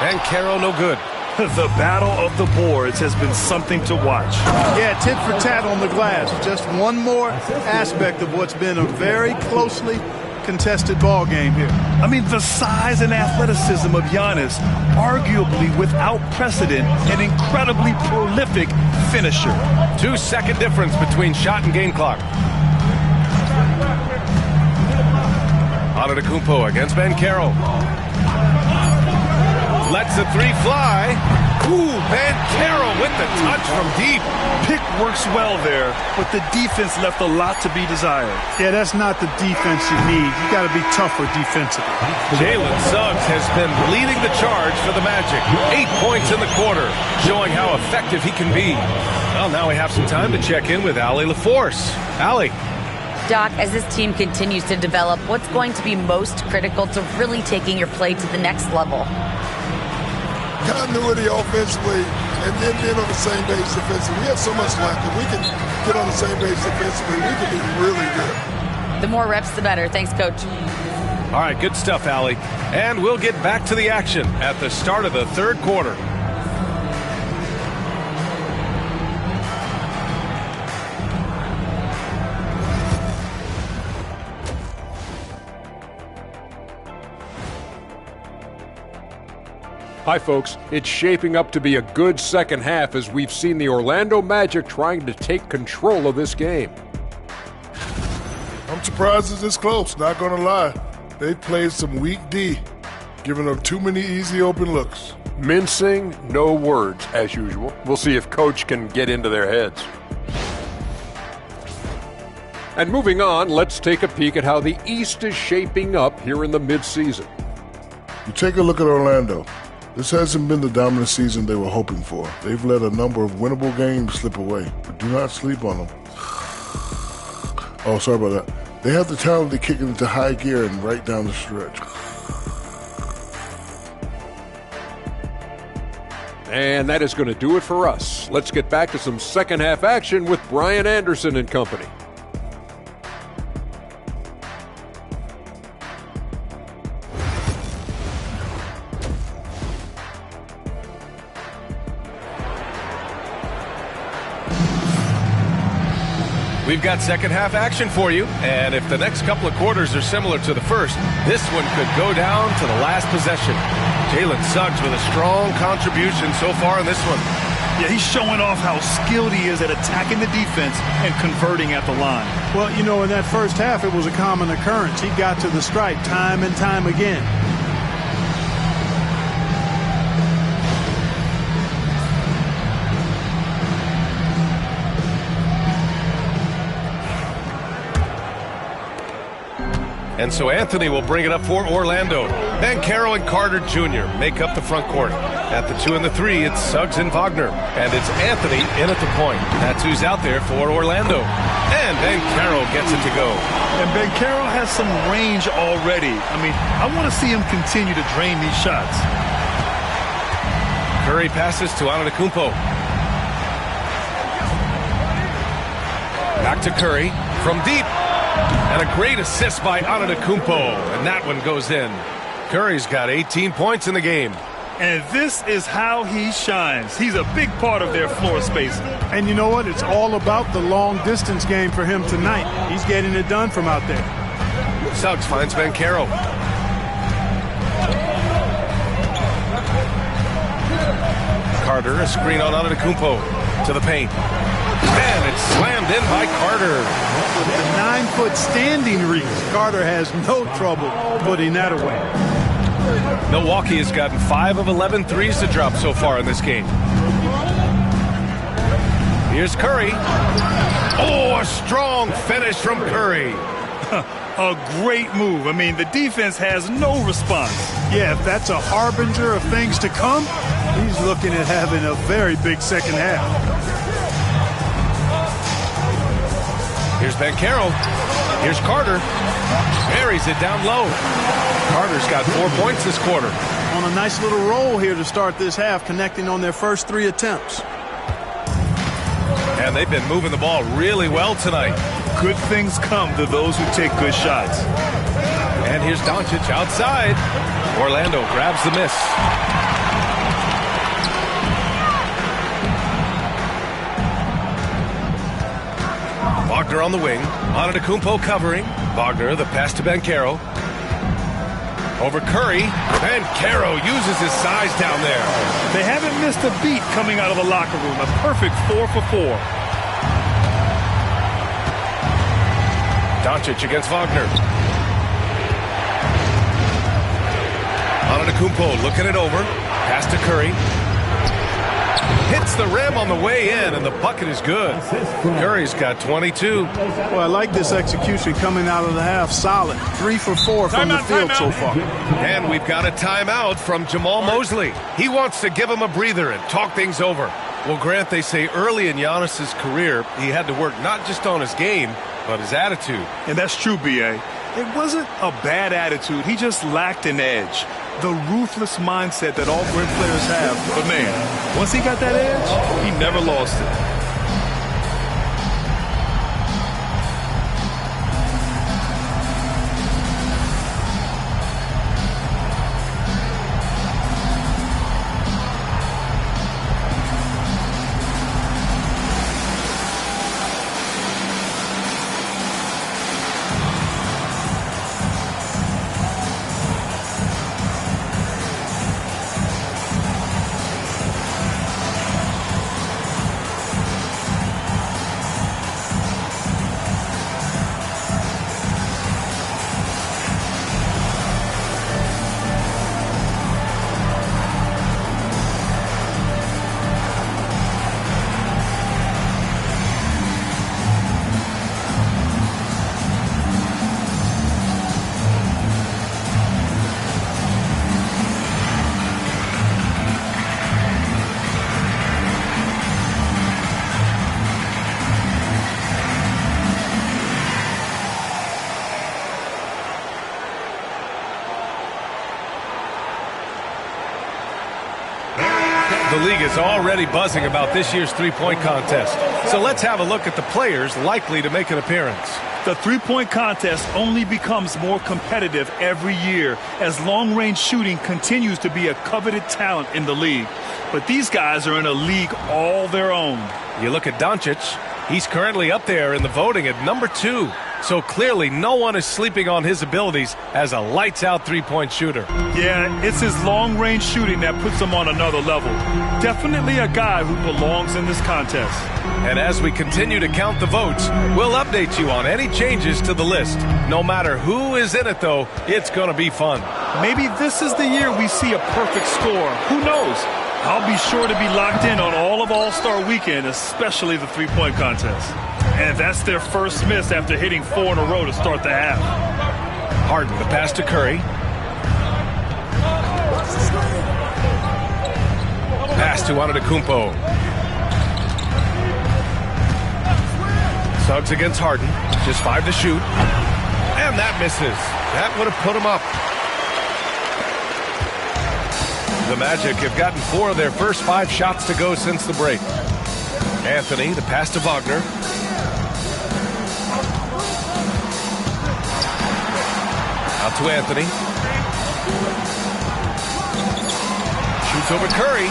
Banchero, no good. The battle of the boards has been something to watch. Yeah, tit for tat on the glass. Just one more aspect of what's been a very closely contested ball game here. I mean, the size and athleticism of Giannis, arguably without precedent, an incredibly prolific finisher. 2-second difference between shot and game clock. Antetokounmpo against Banchero. Lets the three fly. Ooh, Banchero with the touch from deep. Pick works well there, but the defense left a lot to be desired. Yeah, that's not the defense you need. You got to be tougher defensively. Jalen Suggs has been leading the charge for the Magic. 8 points in the quarter, showing how effective he can be. Well, now we have some time to check in with Allie LaForce. Allie. Doc, as this team continues to develop, what's going to be most critical to really taking your play to the next level? Continuity offensively, and then being on the same page defensively. We have so much left. If we can get on the same page defensively, we can be really good. The more reps, the better. Thanks, Coach. All right, good stuff, Allie. And we'll get back to the action at the start of the third quarter. Hi, folks. It's shaping up to be a good second half as we've seen the Orlando Magic trying to take control of this game. I'm surprised it's this close, not going to lie. They played some weak D, giving up too many easy open looks. Mincing, no words, as usual. We'll see if Coach can get into their heads. And moving on, let's take a peek at how the East is shaping up here in the midseason. You take a look at Orlando. This hasn't been the dominant season they were hoping for. They've let a number of winnable games slip away, but do not sleep on them. Oh, sorry about that. They have the talent to kick it into high gear and right down the stretch. And that is going to do it for us. Let's get back to some second half action with Brian Anderson and company. We've got second half action for you, and if the next couple of quarters are similar to the first, this one could go down to the last possession. Jalen Suggs with a strong contribution so far in this one. Yeah, he's showing off how skilled he is at attacking the defense and converting at the line. Well, you know, in that first half, it was a common occurrence. He got to the stripe time and time again. And so Anthony will bring it up for Orlando. Banchero and Carter Jr. make up the front court. At the 2 and the 3, it's Suggs and Wagner. And it's Anthony in at the point. That's who's out there for Orlando. And Banchero gets it to go. And Banchero has some range already. I mean, I want to see him continue to drain these shots. Curry passes to Antetokounmpo. Back to Curry from deep. And a great assist by Antetokounmpo, and that one goes in. Curry's got 18 points in the game. And this is how he shines. He's a big part of their floor space. And you know what? It's all about the long-distance game for him tonight. He's getting it done from out there. Suggs finds Banchero. Carter, a screen on Antetokounmpo to the paint. And it's slammed in by Carter. With the 9-foot standing reach, Carter has no trouble putting that away. Milwaukee has gotten 5 of 11 threes to drop so far in this game. Here's Curry. Oh, a strong finish from Curry. A great move. I mean, the defense has no response. Yeah, if that's a harbinger of things to come, he's looking at having a very big second half. Here's Banchero. Here's Carter. Buries it down low. Carter's got 4 points this quarter. On a nice little roll here to start this half, connecting on their first 3 attempts. And they've been moving the ball really well tonight. Good things come to those who take good shots. And here's Doncic outside. Orlando grabs the miss. Wagner on the wing. Antetokounmpo covering. Wagner, the pass to Banchero. Over Curry. Banchero uses his size down there. They haven't missed a beat coming out of the locker room. A perfect 4 for 4. Doncic against Wagner. Antetokounmpo looking it over. Pass to Curry. Hits the rim on the way in, and the bucket is good. Curry's got 22. Well, I like this execution coming out of the half. Solid. 3 for 4 from the field so far. And we've got a timeout from Jamal Mosley. He wants to give him a breather and talk things over. Well, Grant, they say early in Giannis's career, he had to work not just on his game, but his attitude. And that's true, B.A. It wasn't a bad attitude. He just lacked an edge. The ruthless mindset that all great players have. But, man, once he got that edge, he never lost it. The league is already buzzing about this year's three-point contest. So let's have a look at the players likely to make an appearance. The three-point contest only becomes more competitive every year as long-range shooting continues to be a coveted talent in the league. But these guys are in a league all their own. You look at Doncic, he's currently up there in the voting at number 2. So clearly no one is sleeping on his abilities as a lights-out three-point shooter. Yeah, it's his long-range shooting that puts him on another level. Definitely a guy who belongs in this contest. And as we continue to count the votes, we'll update you on any changes to the list. No matter who is in it, though, it's going to be fun. Maybe this is the year we see a perfect score. Who knows? I'll be sure to be locked in on all of All-Star Weekend, especially the three-point contest. And that's their first miss after hitting 4 in a row to start the half. Harden, the pass to Curry. Pass to Antetokounmpo. Suggs against Harden. Just 5 to shoot. And that misses. That would have put him up. The Magic have gotten 4 of their first 5 shots to go since the break. Anthony, the pass to Wagner. Out to Anthony. Shoots over Curry.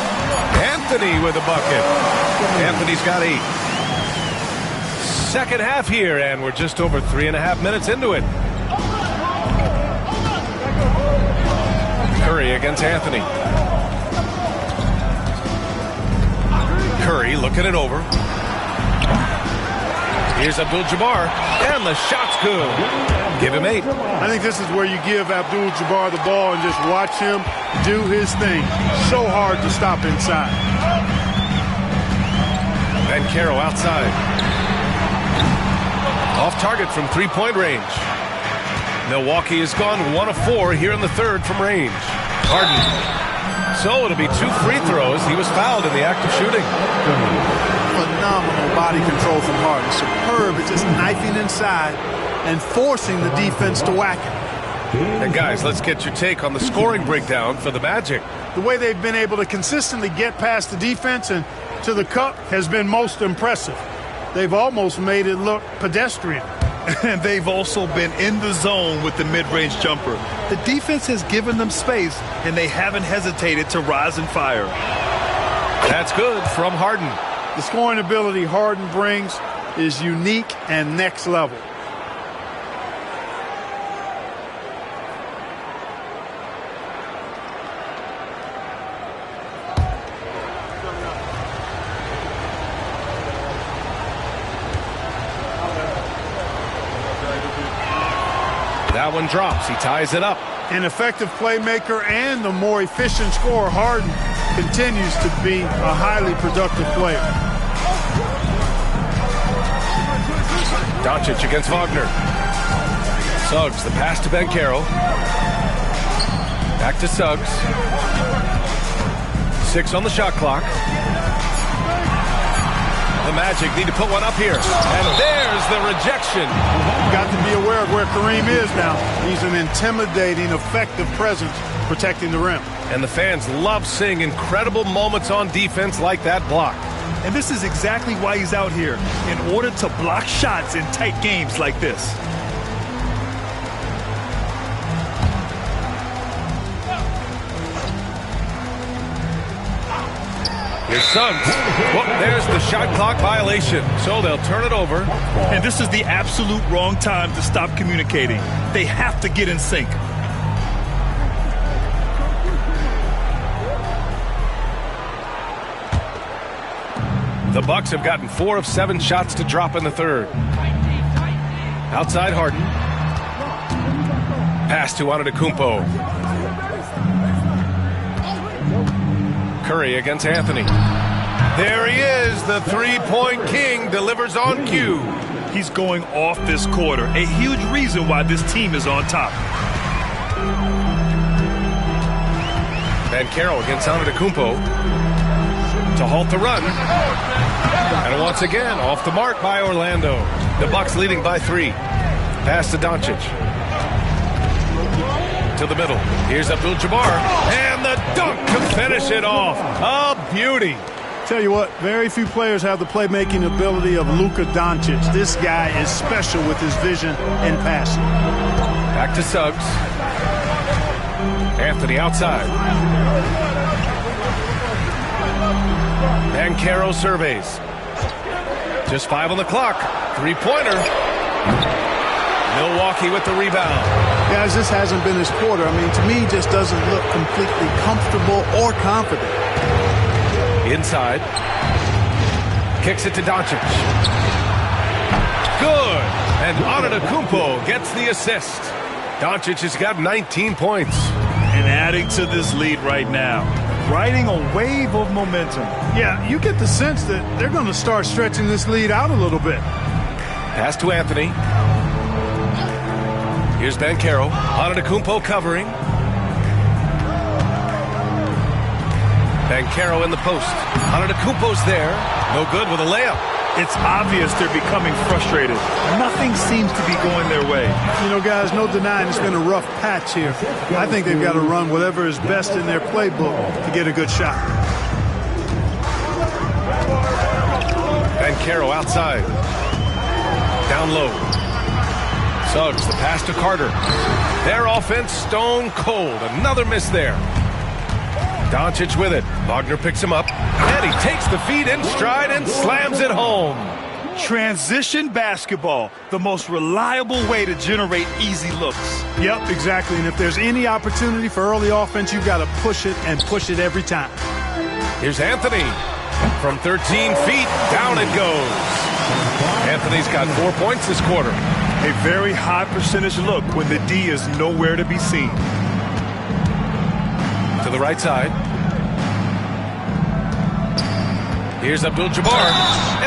Anthony with a bucket. Anthony's got 8. Second half here, and we're just over 3.5 minutes into it. Curry against Anthony. Curry looking it over. Here's Abdul-Jabbar, and the shot's good. Give him 8. I think this is where you give Abdul-Jabbar the ball and just watch him do his thing. So hard to stop inside. Banchero outside. Off target from three-point range. Milwaukee has gone 1 of 4 here in the third from range. Harden. So it'll be 2 free throws. He was fouled in the act of shooting. Phenomenal body control from Harden. Superb at just knifing inside and forcing the defense to whack it. And guys, let's get your take on the scoring breakdown for the Magic. The way they've been able to consistently get past the defense and to the cup has been most impressive. They've almost made it look pedestrian. And they've also been in the zone with the mid-range jumper. The defense has given them space, and they haven't hesitated to rise and fire. That's good from Harden. The scoring ability Harden brings is unique and next level. That one drops. He ties it up. An effective playmaker and the more efficient scorer, Harden continues to be a highly productive player. Doncic against Wagner. Suggs, the pass to Banchero. Back to Suggs. 6 on the shot clock. The Magic need to put one up here. And there's the rejection. Got to be aware of where Kareem is now. He's an intimidating, effective presence protecting the rim. And the fans love seeing incredible moments on defense like that block. And this is exactly why he's out here, in order to block shots in tight games like this. Here's Suggs. Well, there's the shot clock violation. So they'll turn it over. And this is the absolute wrong time to stop communicating. They have to get in sync. The Bucks have gotten 4 of 7 shots to drop in the third. Outside Harden. Pass to Antetokounmpo. Curry against Anthony. There he is. The three-point king delivers on cue. He's going off this quarter. A huge reason why this team is on top. Banchero against Antetokounmpo to halt the run. And once again, off the mark by Orlando. The Bucks leading by 3. Pass to Doncic. To the middle. Here's Abdul-Jabbar. And the dunk to finish it off. A beauty. Tell you what, very few players have the playmaking ability of Luka Doncic. This guy is special with his vision and passing. Back to Suggs. Anthony outside. Banchero surveys. Just 5 on the clock. 3-pointer. Milwaukee with the rebound. Guys, this hasn't been his quarter. I mean, to me, just doesn't look completely comfortable or confident. Inside. Kicks it to Doncic. Good. And Antetokounmpo gets the assist. Doncic has got 19 points. And adding to this lead right now. Riding a wave of momentum. Yeah, you get the sense that they're going to start stretching this lead out a little bit. Pass to Anthony. Here's Banchero. Antetokounmpo covering. Banchero in the post. Antetokounmpo's there. No good with a layup. It's obvious they're becoming frustrated. Nothing seems to be going their way. You know, guys, no denying it's been a rough patch here. I think they've got to run whatever is best in their playbook to get a good shot. Banchero outside. Down low. Suggs, the pass to Carter. Their offense stone cold. Another miss there. Doncic with it. Wagner picks him up. And he takes the feed in stride and slams it home. Transition basketball, the most reliable way to generate easy looks. Yep, exactly. And if there's any opportunity for early offense, you've got to push it and push it every time. Here's Anthony. from 13 feet. Down it goes. Anthony's got 4 points this quarter. A very high percentage look when the D is nowhere to be seen. To the right side. Here's Abdul-Jabbar,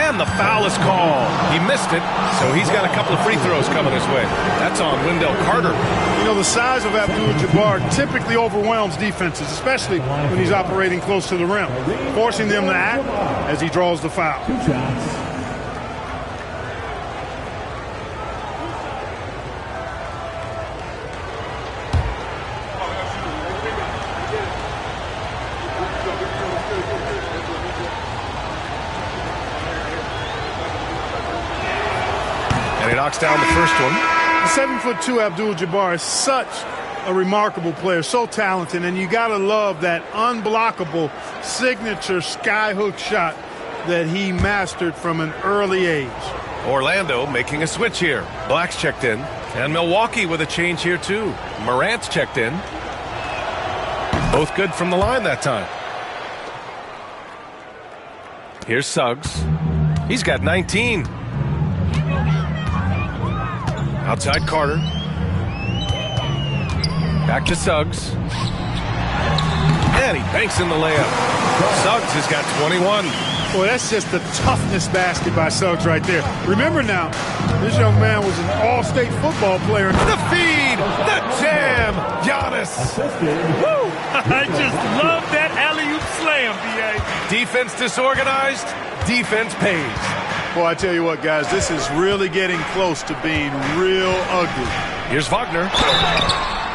and the foul is called. He missed it, so he's got a couple of free throws coming his way. That's on Wendell Carter. You know, the size of Abdul-Jabbar typically overwhelms defenses, especially when he's operating close to the rim, forcing them to act as he draws the foul. And he knocks down the first one. The 7'2" Abdul-Jabbar is such a remarkable player, so talented, and you got to love that unblockable signature skyhook shot that he mastered from an early age. Orlando making a switch here. Black's checked in, and Milwaukee with a change here too. Morant's checked in. Both good from the line that time. Here's Suggs. He's got 19. Outside Carter. Back to Suggs. And he banks in the layup. Suggs has got 21. Boy, that's just the toughness basket by Suggs right there. Remember now, this young man was an all-state football player. The feed, the jam, Giannis. Woo! I just love that alley-oop slam, B.A. Defense disorganized, defense pays. Boy, I tell you what, guys, this is really getting close to being real ugly. Here's Wagner.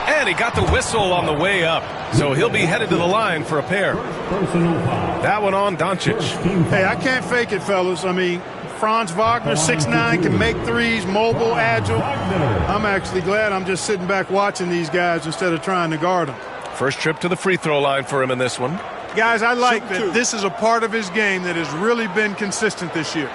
And he got the whistle on the way up, so he'll be headed to the line for a pair. That one on Doncic. Hey, I can't fake it, fellas. I mean, Franz Wagner, 6'9", can make threes, mobile, agile. I'm actually glad I'm just sitting back watching these guys instead of trying to guard them. First trip to the free throw line for him in this one. Guys, I like that this is a part of his game that has really been consistent this year.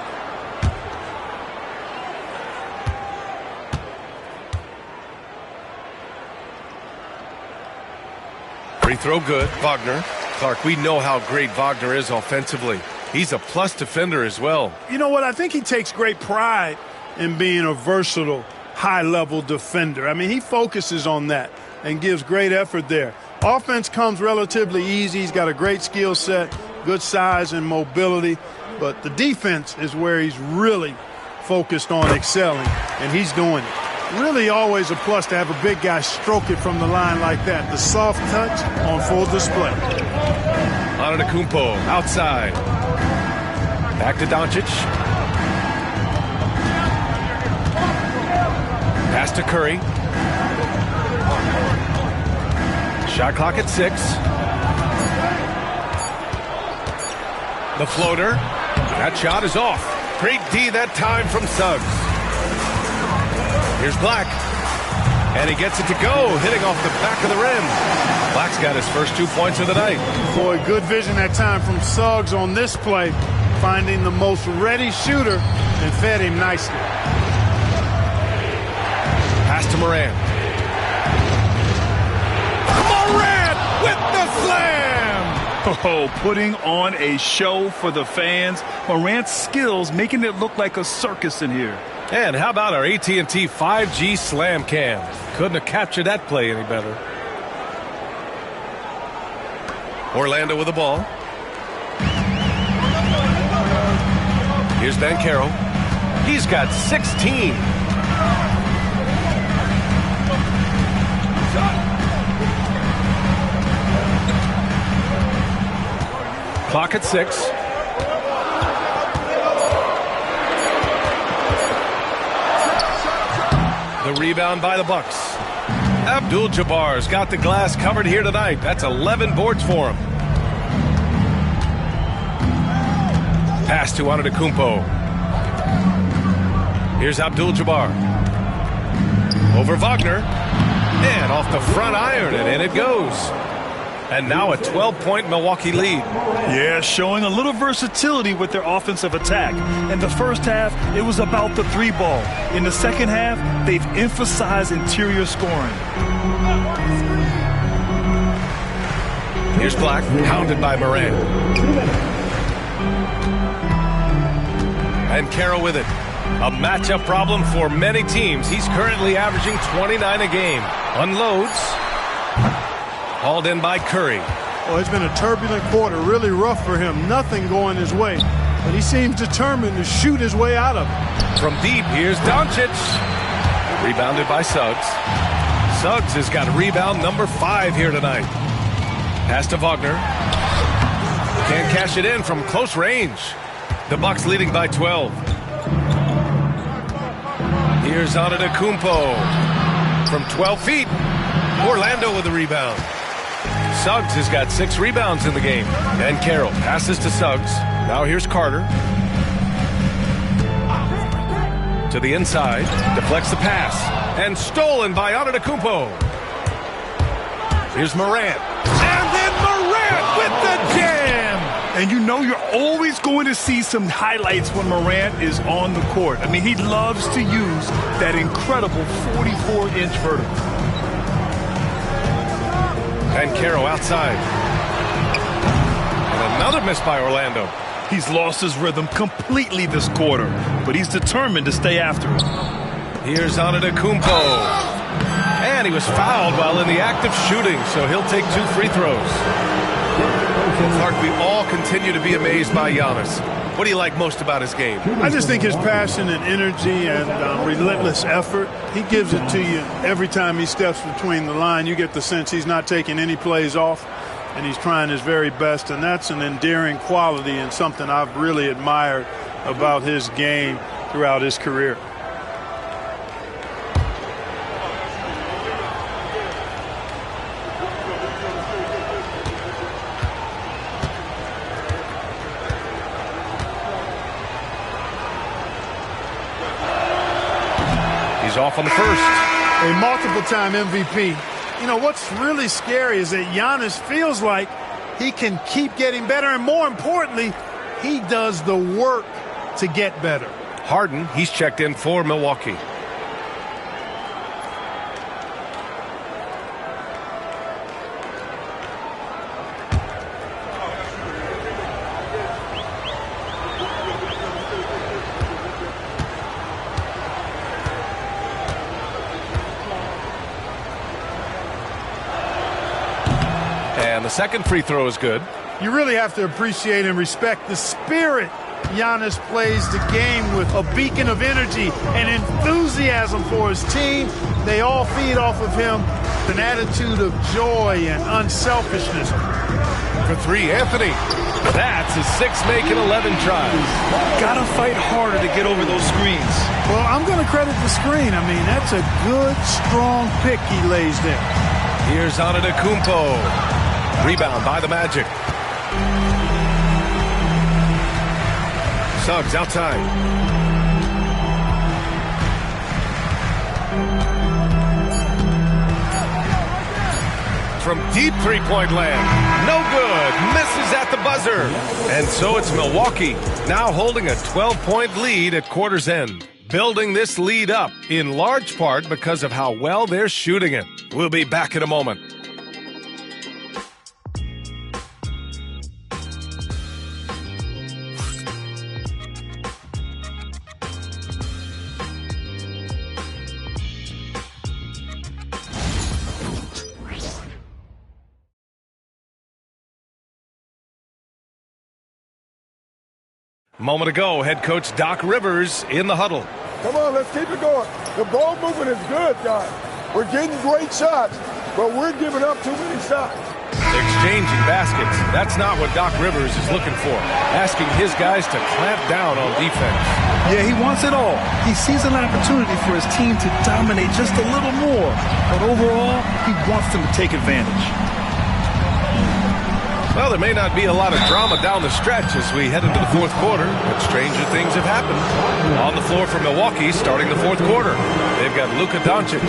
Free throw good. Wagner. Clark, we know how great Wagner is offensively. He's a plus defender as well. You know what? I think he takes great pride in being a versatile, high-level defender. I mean, he focuses on that and gives great effort there. Offense comes relatively easy. He's got a great skill set, good size and mobility. But the defense is where he's really focused on excelling, and he's doing it. Really always a plus to have a big guy stroke it from the line like that. The soft touch on full display. Antetokounmpo outside. Back to Doncic. Pass to Curry. Shot clock at 6. The floater. That shot is off. Great D that time from Suggs. Here's Black. And he gets it to go, hitting off the back of the rim. Black's got his first 2 points of the night. Boy, good vision that time from Suggs on this play, finding the most ready shooter and fed him nicely. Pass to Morant. Morant with the slam! Oh, putting on a show for the fans. Morant's skills making it look like a circus in here. And how about our AT&T 5G Slam Cam? Couldn't have captured that play any better. Orlando with the ball. Here's Banchero. He's got 16. Clock at 6. The rebound by the Bucks. Abdul-Jabbar's got the glass covered here tonight. That's 11 boards for him. Pass to Antetokounmpo. Here's Abdul-Jabbar. Over Wagner. And off the front iron, and in it goes. And now a 12-point Milwaukee lead. Yeah, showing a little versatility with their offensive attack. In the first half, it was about the three ball. In the second half, they've emphasized interior scoring. Here's Black, pounded by Morant. And Carroll with it. A matchup problem for many teams. He's currently averaging 29 a game. Unloads. Hauled in by Curry. Oh, it's been a turbulent quarter, really rough for him. Nothing going his way. But he seems determined to shoot his way out of it. From deep, here's Doncic. Rebounded by Suggs. Suggs has got rebound number 5 here tonight. Pass to Wagner. Can't cash it in from close range. The Bucks leading by 12. Here's Antetokounmpo. From 12 feet. Orlando with the rebound. Suggs has got 6 rebounds in the game. And Carroll passes to Suggs. Now here's Carter. To the inside. Deflects the pass. And stolen by Antetokounmpo. Here's Morant. And then Morant with the jam. And you know you're always going to see some highlights when Morant is on the court. I mean, he loves to use that incredible 44-inch vertical. And Carroll outside. And another miss by Orlando. He's lost his rhythm completely this quarter, but he's determined to stay after it. Here's Antetokounmpo. And he was fouled while in the act of shooting, so he'll take 2 free throws. Clark, we all continue to be amazed by Giannis. What do you like most about his game? I just think his passion and energy and relentless effort. He gives it to you every time he steps between the line. You get the sense he's not taking any plays off, and he's trying his very best, and that's an endearing quality and something I've really admired about his game throughout his career. Off on the first. A multiple-time MVP. You know, what's really scary is that Giannis feels like he can keep getting better, and more importantly, he does the work to get better. Harden, he's checked in for Milwaukee. And the second free throw is good. You really have to appreciate and respect the spirit Giannis plays the game with, a beacon of energy and enthusiasm for his team. They all feed off of him, an attitude of joy and unselfishness. For 3, Anthony. That's his 6th make in 11 tries. Gotta fight harder to get over those screens. Well, I'm going to credit the screen. I mean, that's a good, strong pick he lays there. Here's Antetokounmpo. Rebound by the Magic. Suggs outside. From deep three-point land. No good. Misses at the buzzer. And so it's Milwaukee now holding a 12-point lead at quarter's end. Building this lead up in large part because of how well they're shooting it. We'll be back in a moment. Moment ago, head coach Doc Rivers in the huddle. Come on, let's keep it going. The ball movement is good, guys. We're getting great shots, but we're giving up too many shots. Exchanging baskets. That's not what Doc Rivers is looking for. Asking his guys to clamp down on defense. Yeah, he wants it all. He sees an opportunity for his team to dominate just a little more. But overall, he wants them to take advantage. Well, there may not be a lot of drama down the stretch as we head into the fourth quarter, but stranger things have happened. On the floor for Milwaukee starting the fourth quarter. They've got Luka Doncic.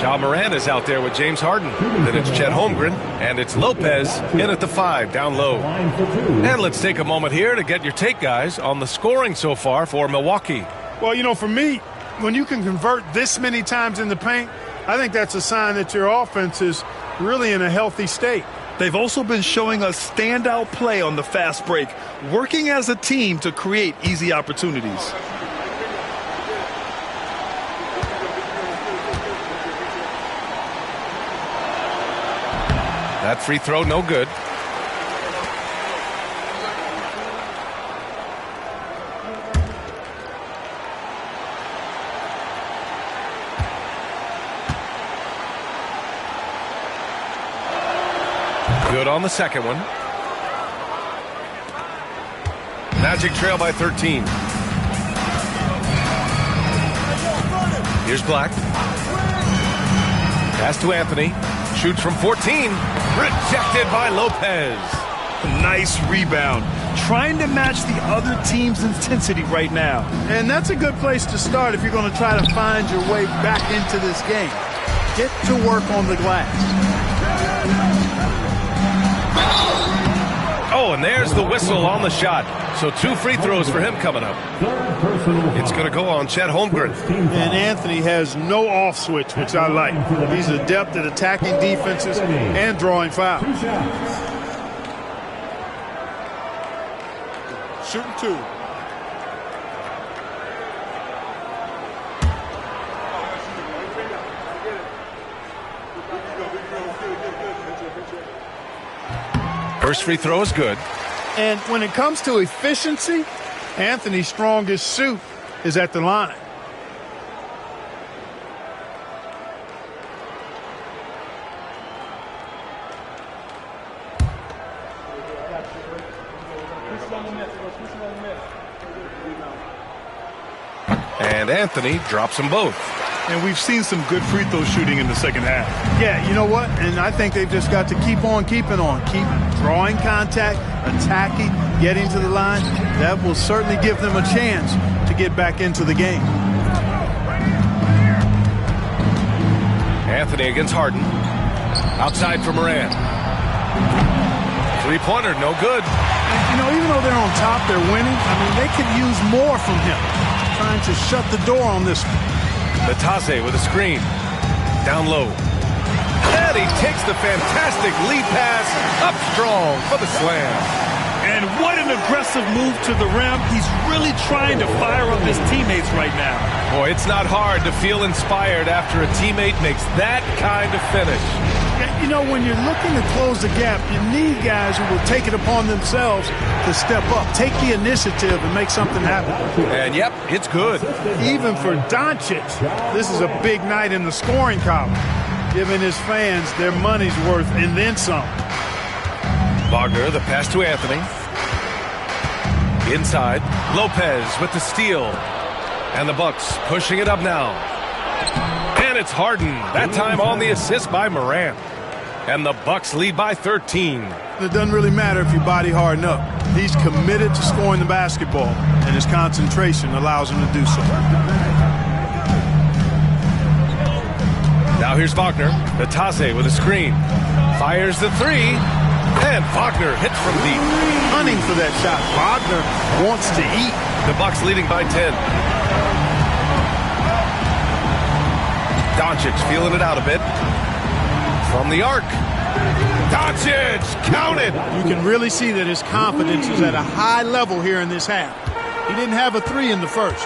Ja Morant is out there with James Harden. Then it's Chet Holmgren, and it's Lopez in at the 5, down low. And let's take a moment here to get your take, guys, on the scoring so far for Milwaukee. Well, you know, for me, when you can convert this many times in the paint, I think that's a sign that your offense is really in a healthy state. They've also been showing us standout play on the fast break, working as a team to create easy opportunities. That free throw, no good. Good on the second one. Magic trail by 13. Here's Black. Pass to Anthony. Shoots from 14. Rejected by Lopez. Nice rebound. Trying to match the other team's intensity right now. And that's a good place to start if you're going to try to find your way back into this game. Get to work on the glass. Oh, and there's the whistle on the shot. So 2 free throws for him coming up. It's going to go on Chet Holmgren. And Anthony has no off switch, which I like. He's adept at attacking defenses and drawing fouls. Shooting 2. First free throw is good. And when it comes to efficiency, Anthony's strongest suit is at the line. And Anthony drops them both. And we've seen some good free throw shooting in the second half. Yeah, you know what? And I think they've just got to keep on keeping on. Keep drawing contact, attacking, getting to the line. That will certainly give them a chance to get back into the game. Anthony against Harden. Outside for Moran. Three-pointer, no good. And, you know, even though they're on top, they're winning. I mean, they could use more from him. Trying to shut the door on this one. Batase with a screen. Down low. And he takes the fantastic lead pass up strong for the slam. And what an aggressive move to the rim. He's really trying to fire up his teammates right now. Boy, it's not hard to feel inspired after a teammate makes that kind of finish. You know, when you're looking to close the gap, you need guys who will take it upon themselves to step up, take the initiative and make something happen. And yep, it's good. Even for Doncic, this is a big night in the scoring column, giving his fans their money's worth and then some. Wagner, the pass to Anthony. Inside, Lopez with the steal. And the Bucks pushing it up now. And it's Harden, that time on the assist by Morant. And the Bucks lead by 13. It doesn't really matter if you body harden up. He's committed to scoring the basketball, and his concentration allows him to do so. Now here's Wagner. Batase with a screen. Fires the three. And Wagner hits from deep. Hunting for that shot. Wagner wants to eat. The Bucks leading by 10. Doncic feeling it out a bit. From the arc. Doncic, count it! You can really see that his confidence is at a high level here in this half. He didn't have a three in the first.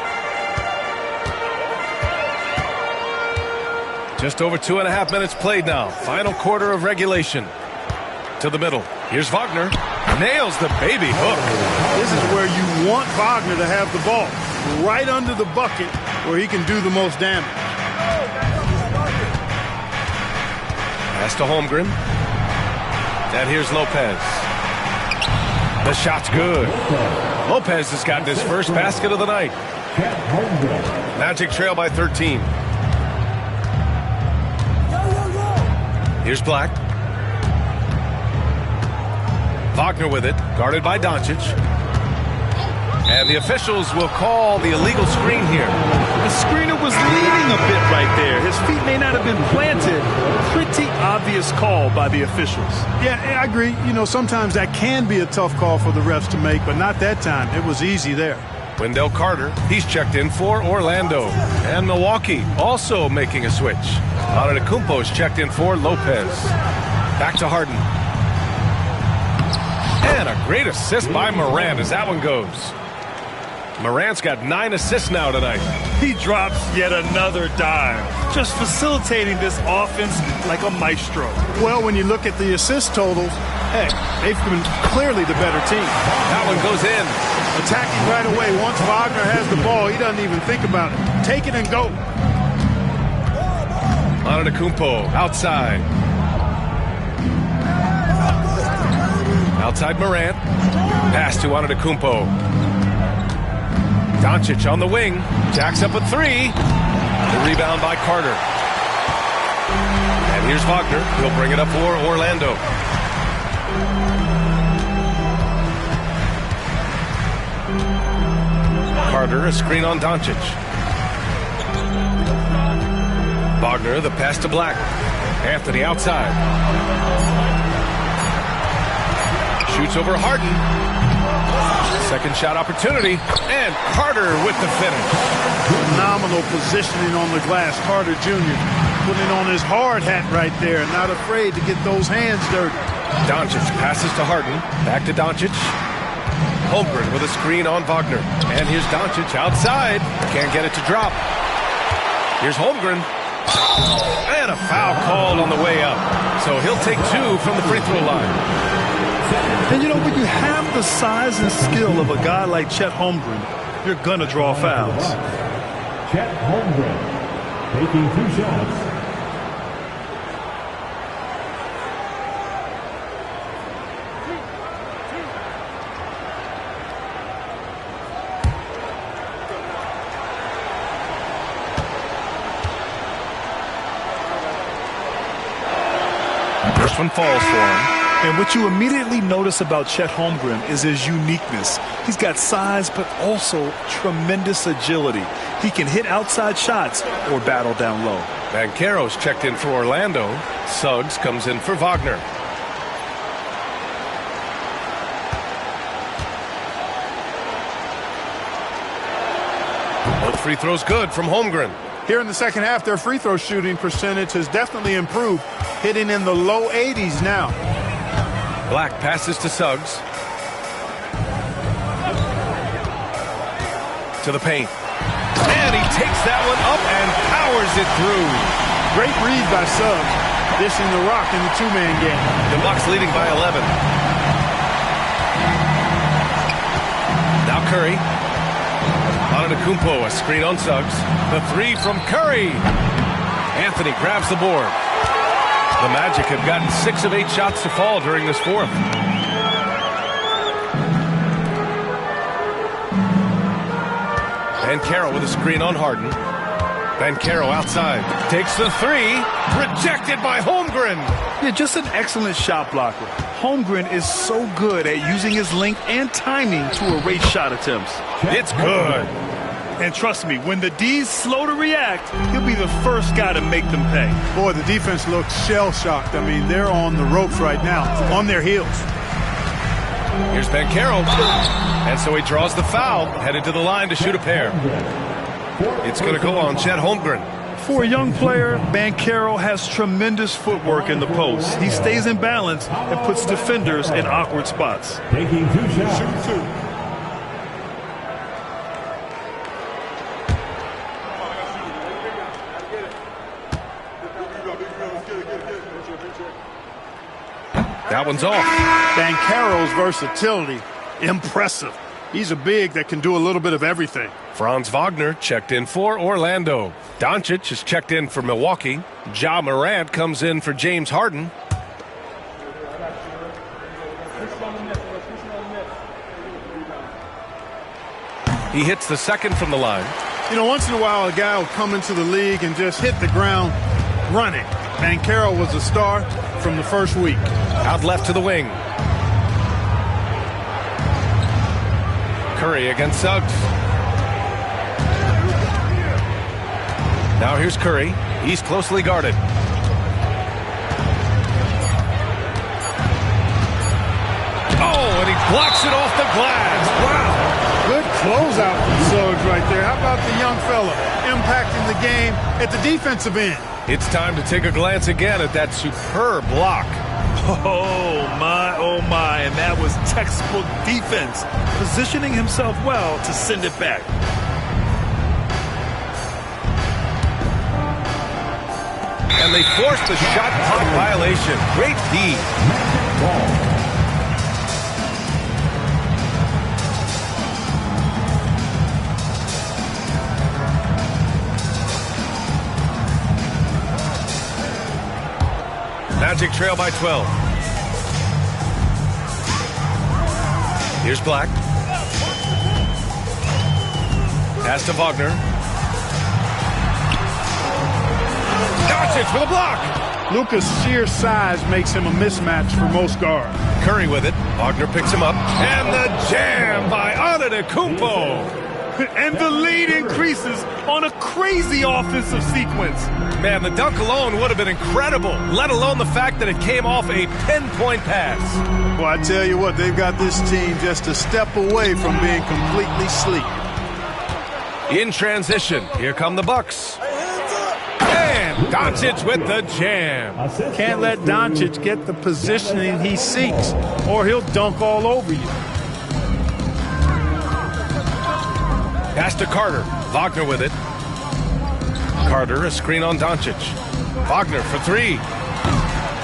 Just over 2.5 minutes played now. Final quarter of regulation. To the middle. Here's Wagner. Nails the baby hook. This is where you want Wagner to have the ball. Right under the bucket where he can do the most damage. Pass to Holmgren. And here's Lopez. The shot's good. Lopez has gotten his first basket of the night. Magic trail by 13. Here's Black. Wagner with it, guarded by Doncic. And the officials will call the illegal screen here. The screener was leaning a bit right there. His feet may not have been planted. Pretty obvious call by the officials. Yeah, I agree. You know, sometimes that can be a tough call for the refs to make, but not that time. It was easy there. Wendell Carter, he's checked in for Orlando. And Milwaukee also making a switch. Antetokounmpo's checked in for Lopez. Back to Harden. great assist by Morant as that one goes. Morant's got 9 assists now tonight. He drops yet another dime, just facilitating this offense like a maestro. Well, when you look at the assist totals, heck, they've been clearly the better team. That one goes in. Attacking right away. Once Wagner has the ball, he doesn't even think about it. Take it and go. Antetokounmpo outside. Outside Morant. Pass to Antetokounmpo. Doncic on the wing. Jacks up a 3. The rebound by Carter. And here's Wagner. He'll bring it up for Orlando. Carter, a screen on Doncic. Wagner, the pass to Black. Anthony outside. Shoots over Harden. Second shot opportunity. And Carter with the finish. Phenomenal positioning on the glass. Carter Jr. putting on his hard hat right there. Not afraid to get those hands dirty. Doncic passes to Harden. Back to Doncic. Holmgren with a screen on Wagner. And here's Doncic outside. Can't get it to drop. Here's Holmgren. And a foul called on the way up. So he'll take 2 from the free throw line. And you know, when you have the size and skill of a guy like Chet Holmgren, you're going to draw fouls. Chet Holmgren taking 2 shots. First one falls for him. And what you immediately notice about Chet Holmgren is his uniqueness. He's got size, but also tremendous agility. He can hit outside shots or battle down low. Banchero's checked in for Orlando. Suggs comes in for Wagner. Both free throws good from Holmgren. Here in the second half, their free throw shooting percentage has definitely improved, hitting in the low 80s now. Black passes to Suggs. To the paint. And he takes that one up and powers it through. Great read by Suggs, dishing the rock in the 2-man game. The Bucks leading by 11. Now Curry. Antetokounmpo, a screen on Suggs. The 3 from Curry. Anthony grabs the board. The Magic have gotten 6 of 8 shots to fall during this fourth. Banchero with a screen on Harden. Banchero outside. Takes the 3. Rejected by Holmgren. Yeah, just an excellent shot blocker. Holmgren is so good at using his length and timing to erase shot attempts. It's good. And trust me, when the D's slow to react, he'll be the first guy to make them pay. Boy, the defense looks shell-shocked. I mean, they're on the ropes right now, on their heels. Here's Banchero. And so he draws the foul, headed to the line to shoot a pair. It's going to go on Chet Holmgren. For a young player, Banchero has tremendous footwork in the post. He stays in balance and puts defenders in awkward spots. Taking 2 shots. Shoot 2. That one's off. Banchero's versatility, impressive. He's a big that can do a little bit of everything. Franz Wagner checked in for Orlando. Doncic is checked in for Milwaukee. Ja Morant comes in for James Harden. He hits the second from the line. You know, once in a while, a guy will come into the league and just hit the ground running. Banchero was a star from the first week. Out left to the wing. Curry against Suggs. Now here's Curry. He's closely guarded. Oh, and he blocks it off the glass. Wow. Good closeout from Suggs right there. How about the young fella impacting the game at the defensive end? It's time to take a glance again at that superb block. Oh my, and that was textbook defense, positioning himself well to send it back. And they forced the shot clock violation. Great D. Magic trail by 12. Here's Black. Pass to Wagner. Doncic with a block. Luka's sheer size makes him a mismatch for most guards. Curry with it. Wagner picks him up. And the jam by Antetokounmpo. And the lead increases on a crazy offensive sequence. Man, the dunk alone would have been incredible, let alone the fact that it came off a pinpoint pass. Well, I tell you what, they've got this team just a step away from being completely sleep. In transition, here come the Bucks. And Doncic with the jam. Can't let Doncic get the positioning he seeks, or he'll dunk all over you. Pass to Carter. Wagner with it. Carter, a screen on Doncic. Wagner for three.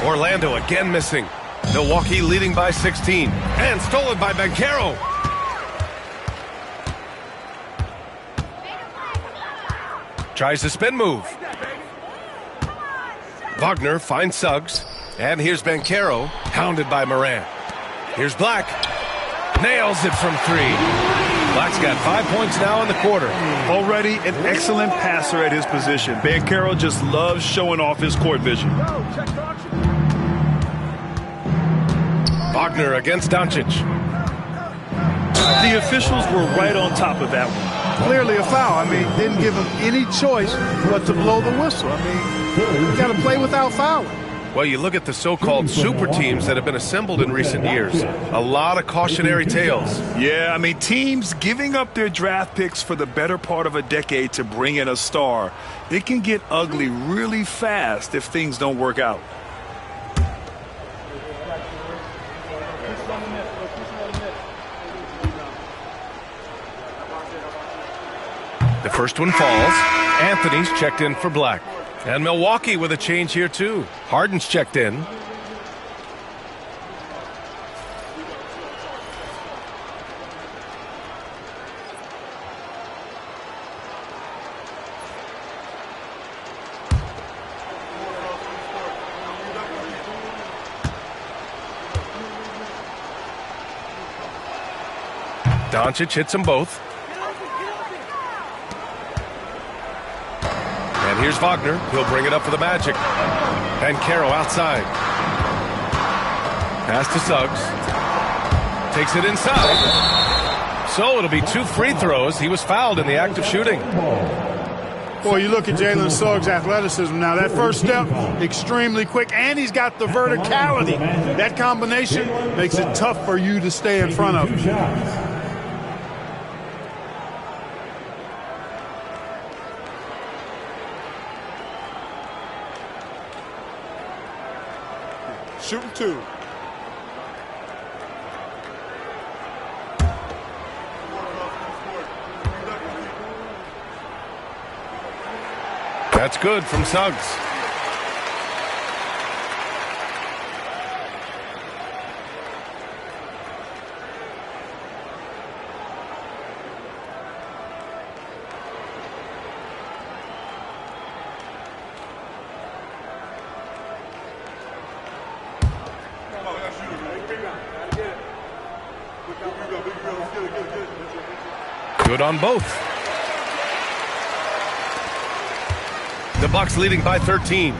Orlando again missing. Milwaukee leading by 16. And stolen by Banchero. Tries the spin move. Wagner finds Suggs. And here's Banchero, hounded by Morant. Here's Black. Nails it from three. Black's got 5 points now in the quarter. Already an excellent passer at his position. Banchero just loves showing off his court vision. Wagner against Doncic. The officials were right on top of that one. Clearly a foul. I mean, didn't give him any choice but to blow the whistle. I mean, you got to play without fouling. Well, you look at the so-called super teams that have been assembled in recent years. A lot of cautionary tales. Yeah, I mean, teams giving up their draft picks for the better part of a decade to bring in a star. It can get ugly really fast if things don't work out. The first one falls. Anthony's checked in for Black. And Milwaukee with a change here, too. Harden's checked in. Doncic hits them both. And here's Wagner. He'll bring it up for the Magic. Banchero outside. Pass to Suggs. Takes it inside. So it'll be 2 free throws. He was fouled in the act of shooting. Boy, you look at Jalen Suggs' athleticism now. That first step, extremely quick, and he's got the verticality. That combination makes it tough for you to stay in front of him. Shooting 2. That's good from Suggs. Good on both. The Bucks leading by 13.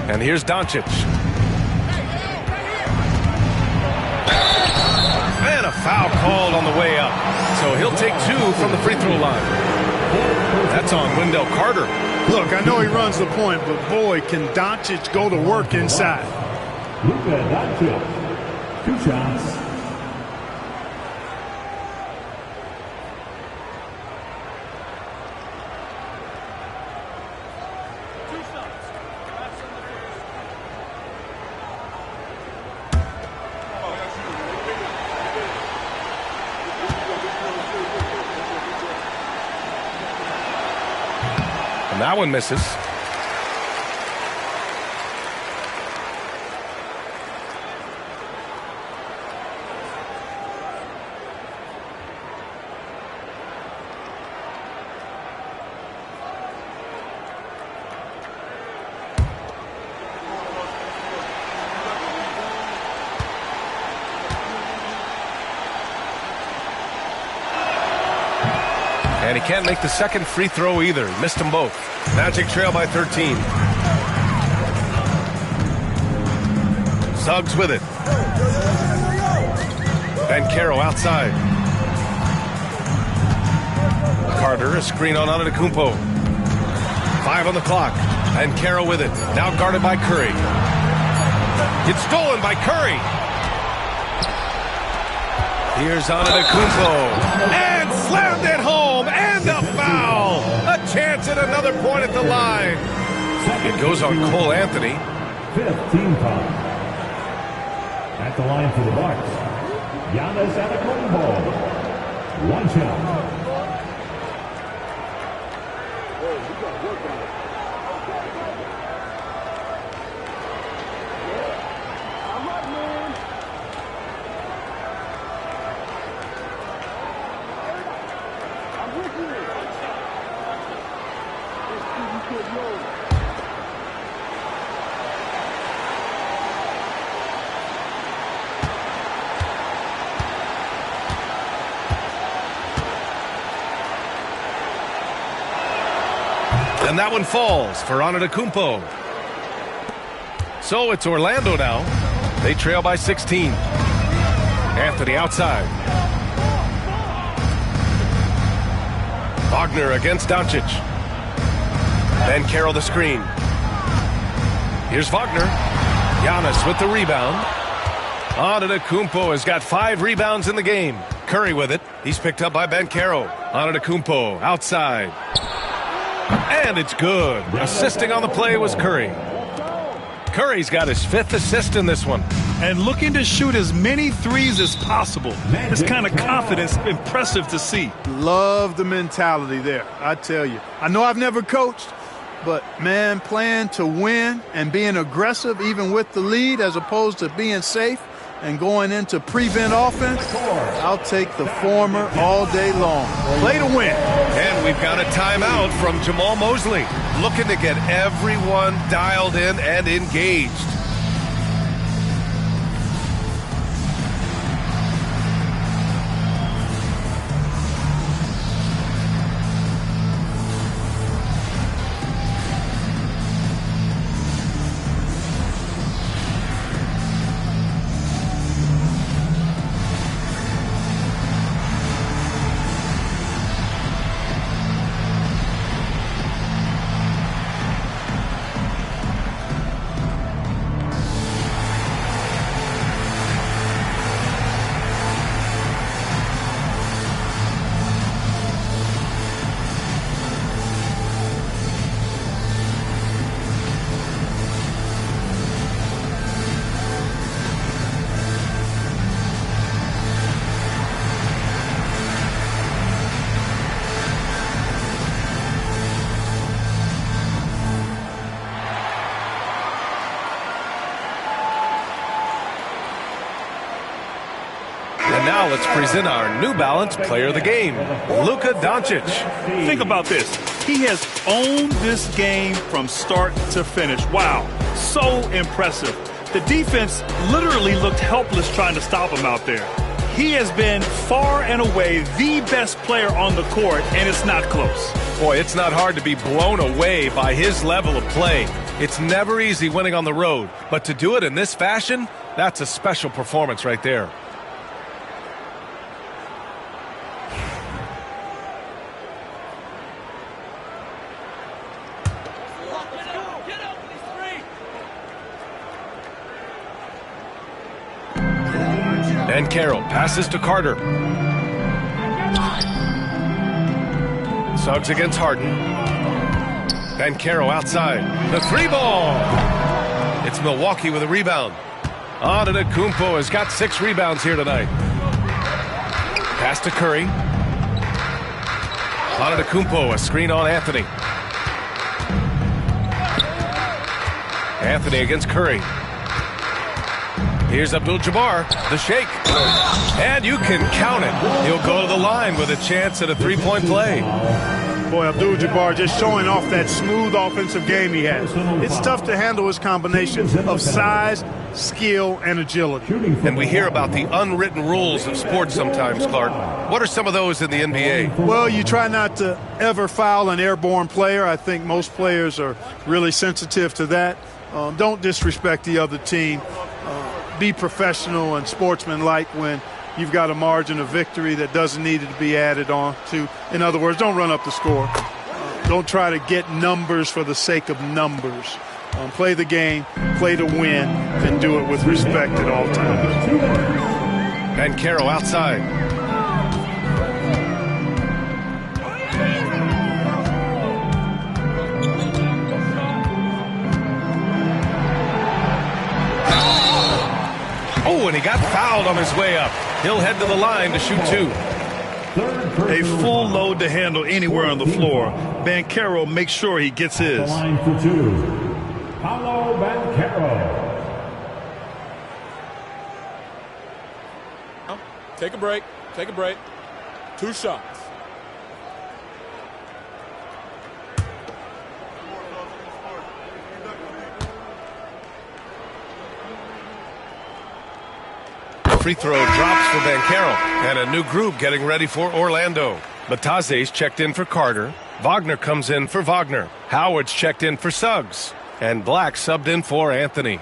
And here's Doncic. And a foul called on the way up. So he'll take 2 from the free throw line. That's on Wendell Carter. Look, I know he runs the point, but boy, can Doncic go to work inside. Luka Doncic, 2 shots. That one misses. And he can't make the second free throw either. Missed them both. Magic trail by 13. Suggs with it. Banchero outside. Carter, a screen on Antetokounmpo. 5 on the clock. Banchero with it. Now guarded by Curry. It's stolen by Curry. Here's Antetokounmpo. And slammed it home. And a foul. A chance at another point at the line. It goes on Cole Anthony. 5th team foul. At the line for the Bucks, Giannis Antetokounmpo. One shot. And that one falls for Antetokounmpo. So it's Orlando now. They trail by 16. Anthony outside. Wagner against Doncic. Banchero the screen. Here's Wagner. Giannis with the rebound. Antetokounmpo has got 5 rebounds in the game. Curry with it. He's picked up by Banchero. Antetokounmpo outside. And it's good. Assisting on the play was Curry. Curry's got his 5th assist in this one. And looking to shoot as many threes as possible. This kind of confidence, impressive to see. Love the mentality there, I tell you. I know I've never coached, but, man, playing to win and being aggressive even with the lead as opposed to being safe and going into prevent offense, I'll take the former all day long. Play to win. And we've got a timeout from Jamal Mosley, looking to get everyone dialed in and engaged. Now let's present our New Balance Player of the Game, Luka Doncic. Think about this. He has owned this game from start to finish. Wow, so impressive. The defense literally looked helpless trying to stop him out there. He has been far and away the best player on the court, and it's not close. Boy, it's not hard to be blown away by his level of play. It's never easy winning on the road, but to do it in this fashion, that's a special performance right there. Banchero passes to Carter. Suggs against Harden. Banchero outside. The 3-ball. It's Milwaukee with a rebound. Antetokounmpo has got 6 rebounds here tonight. Pass to Curry. Antetokounmpo, a screen on Anthony. Anthony against Curry. Here's Abdul-Jabbar, the shake. And you can count it. He'll go to the line with a chance at a three-point play. Boy, Abdul-Jabbar just showing off that smooth offensive game he has. It's tough to handle his combination of size, skill, and agility. And we hear about the unwritten rules of sports sometimes, Clark. What are some of those in the NBA? Well, you try not to ever foul an airborne player. I think most players are really sensitive to that. Don't disrespect the other team. Be professional and sportsmanlike when you've got a margin of victory that doesn't need to be added on to. In other words, don't run up the score. Don't try to get numbers for the sake of numbers. Play the game, play to win, and do it with respect at all times. Banchero outside. Oh, and he got fouled on his way up. He'll head to the line to shoot two. A full load to handle anywhere on the floor. Banchero makes sure he gets his. Line for two. Paolo Banchero. Take a break. Take a break. 2 shots. Free throw drops for Banchero, and a new group getting ready for Orlando. Bataze's checked in for Carter. Wagner comes in for Wagner. Howard's checked in for Suggs. And Black subbed in for Anthony.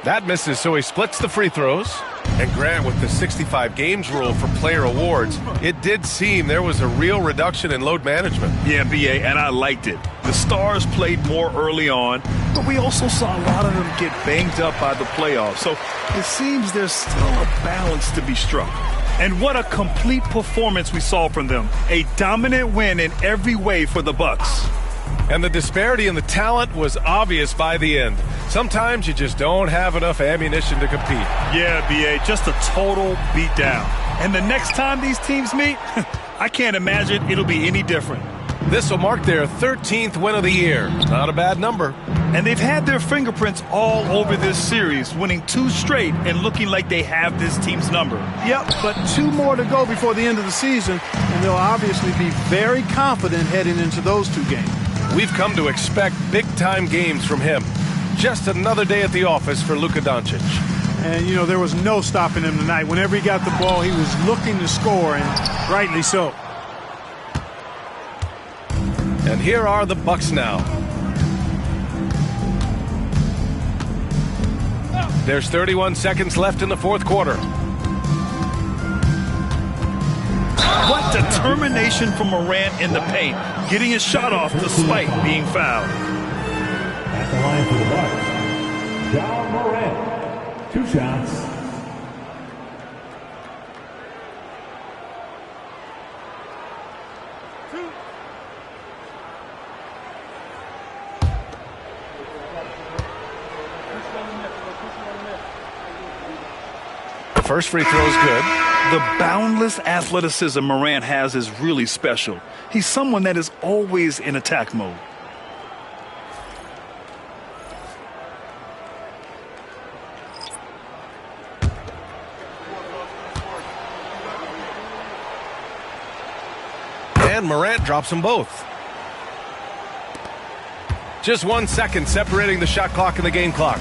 That misses, so he splits the free throws. And Grant, with the 65 games rule for player awards, it did seem there was a real reduction in load management. Yeah, BA, and I liked it. The stars played more early on, but we also saw a lot of them get banged up by the playoffs. So it seems there's still a balance to be struck. And what a complete performance we saw from them. A dominant win in every way for the Bucks. And the disparity in the talent was obvious by the end. Sometimes you just don't have enough ammunition to compete. Yeah, BA, just a total beatdown. And the next time these teams meet, I can't imagine it'll be any different. This will mark their 13th win of the year. Not a bad number. And they've had their fingerprints all over this series, winning 2 straight and looking like they have this team's number. Yep, but 2 more to go before the end of the season, and they'll obviously be very confident heading into those 2 games. We've come to expect big-time games from him. Just another day at the office for Luka Doncic. And, you know, there was no stopping him tonight. Whenever he got the ball, he was looking to score, and rightly so. And here are the Bucks now. There's 31 seconds left in the 4th quarter. What determination from Morant in the paint, getting his shot off despite being fouled. At the line for the Bucks, Ja Morant. 2 shots. The first free throw is good. The boundless athleticism Morant has is really special. He's someone that is always in attack mode. And Morant drops them both. Just 1 second separating the shot clock and the game clock.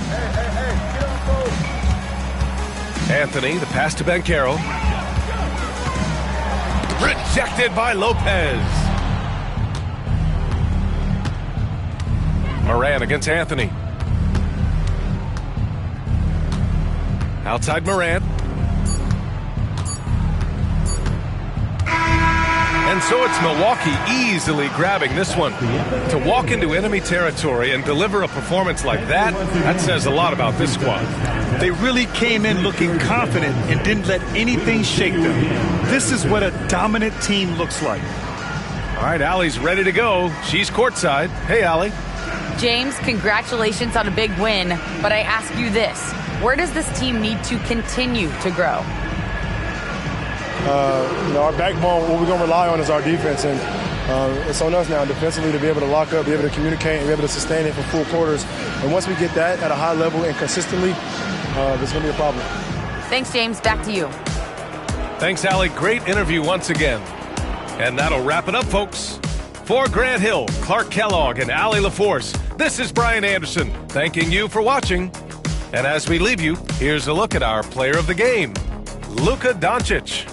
Anthony, the pass to Banchero. Rejected by Lopez. Morant against Anthony. Outside Morant. And so it's Milwaukee easily grabbing this one. To walk into enemy territory and deliver a performance like that, that says a lot about this squad. They really came in looking confident and didn't let anything shake them. This is what a dominant team looks like. All right, Allie's ready to go. She's courtside. Hey, Allie. James, congratulations on a big win, but I ask you this. Where does this team need to continue to grow? Our backbone, what we're going to rely on is our defense, and it's on us now defensively to be able to lock up, be able to communicate, and be able to sustain it for full quarters. And once we get that at a high level and consistently, there's going to be a problem. Thanks, James. Back to you. Thanks, Allie. Great interview once again. And that'll wrap it up, folks. For Grant Hill, Clark Kellogg, and Allie LaForce, this is Brian Anderson, thanking you for watching. And as we leave you, here's a look at our player of the game, Luka Doncic.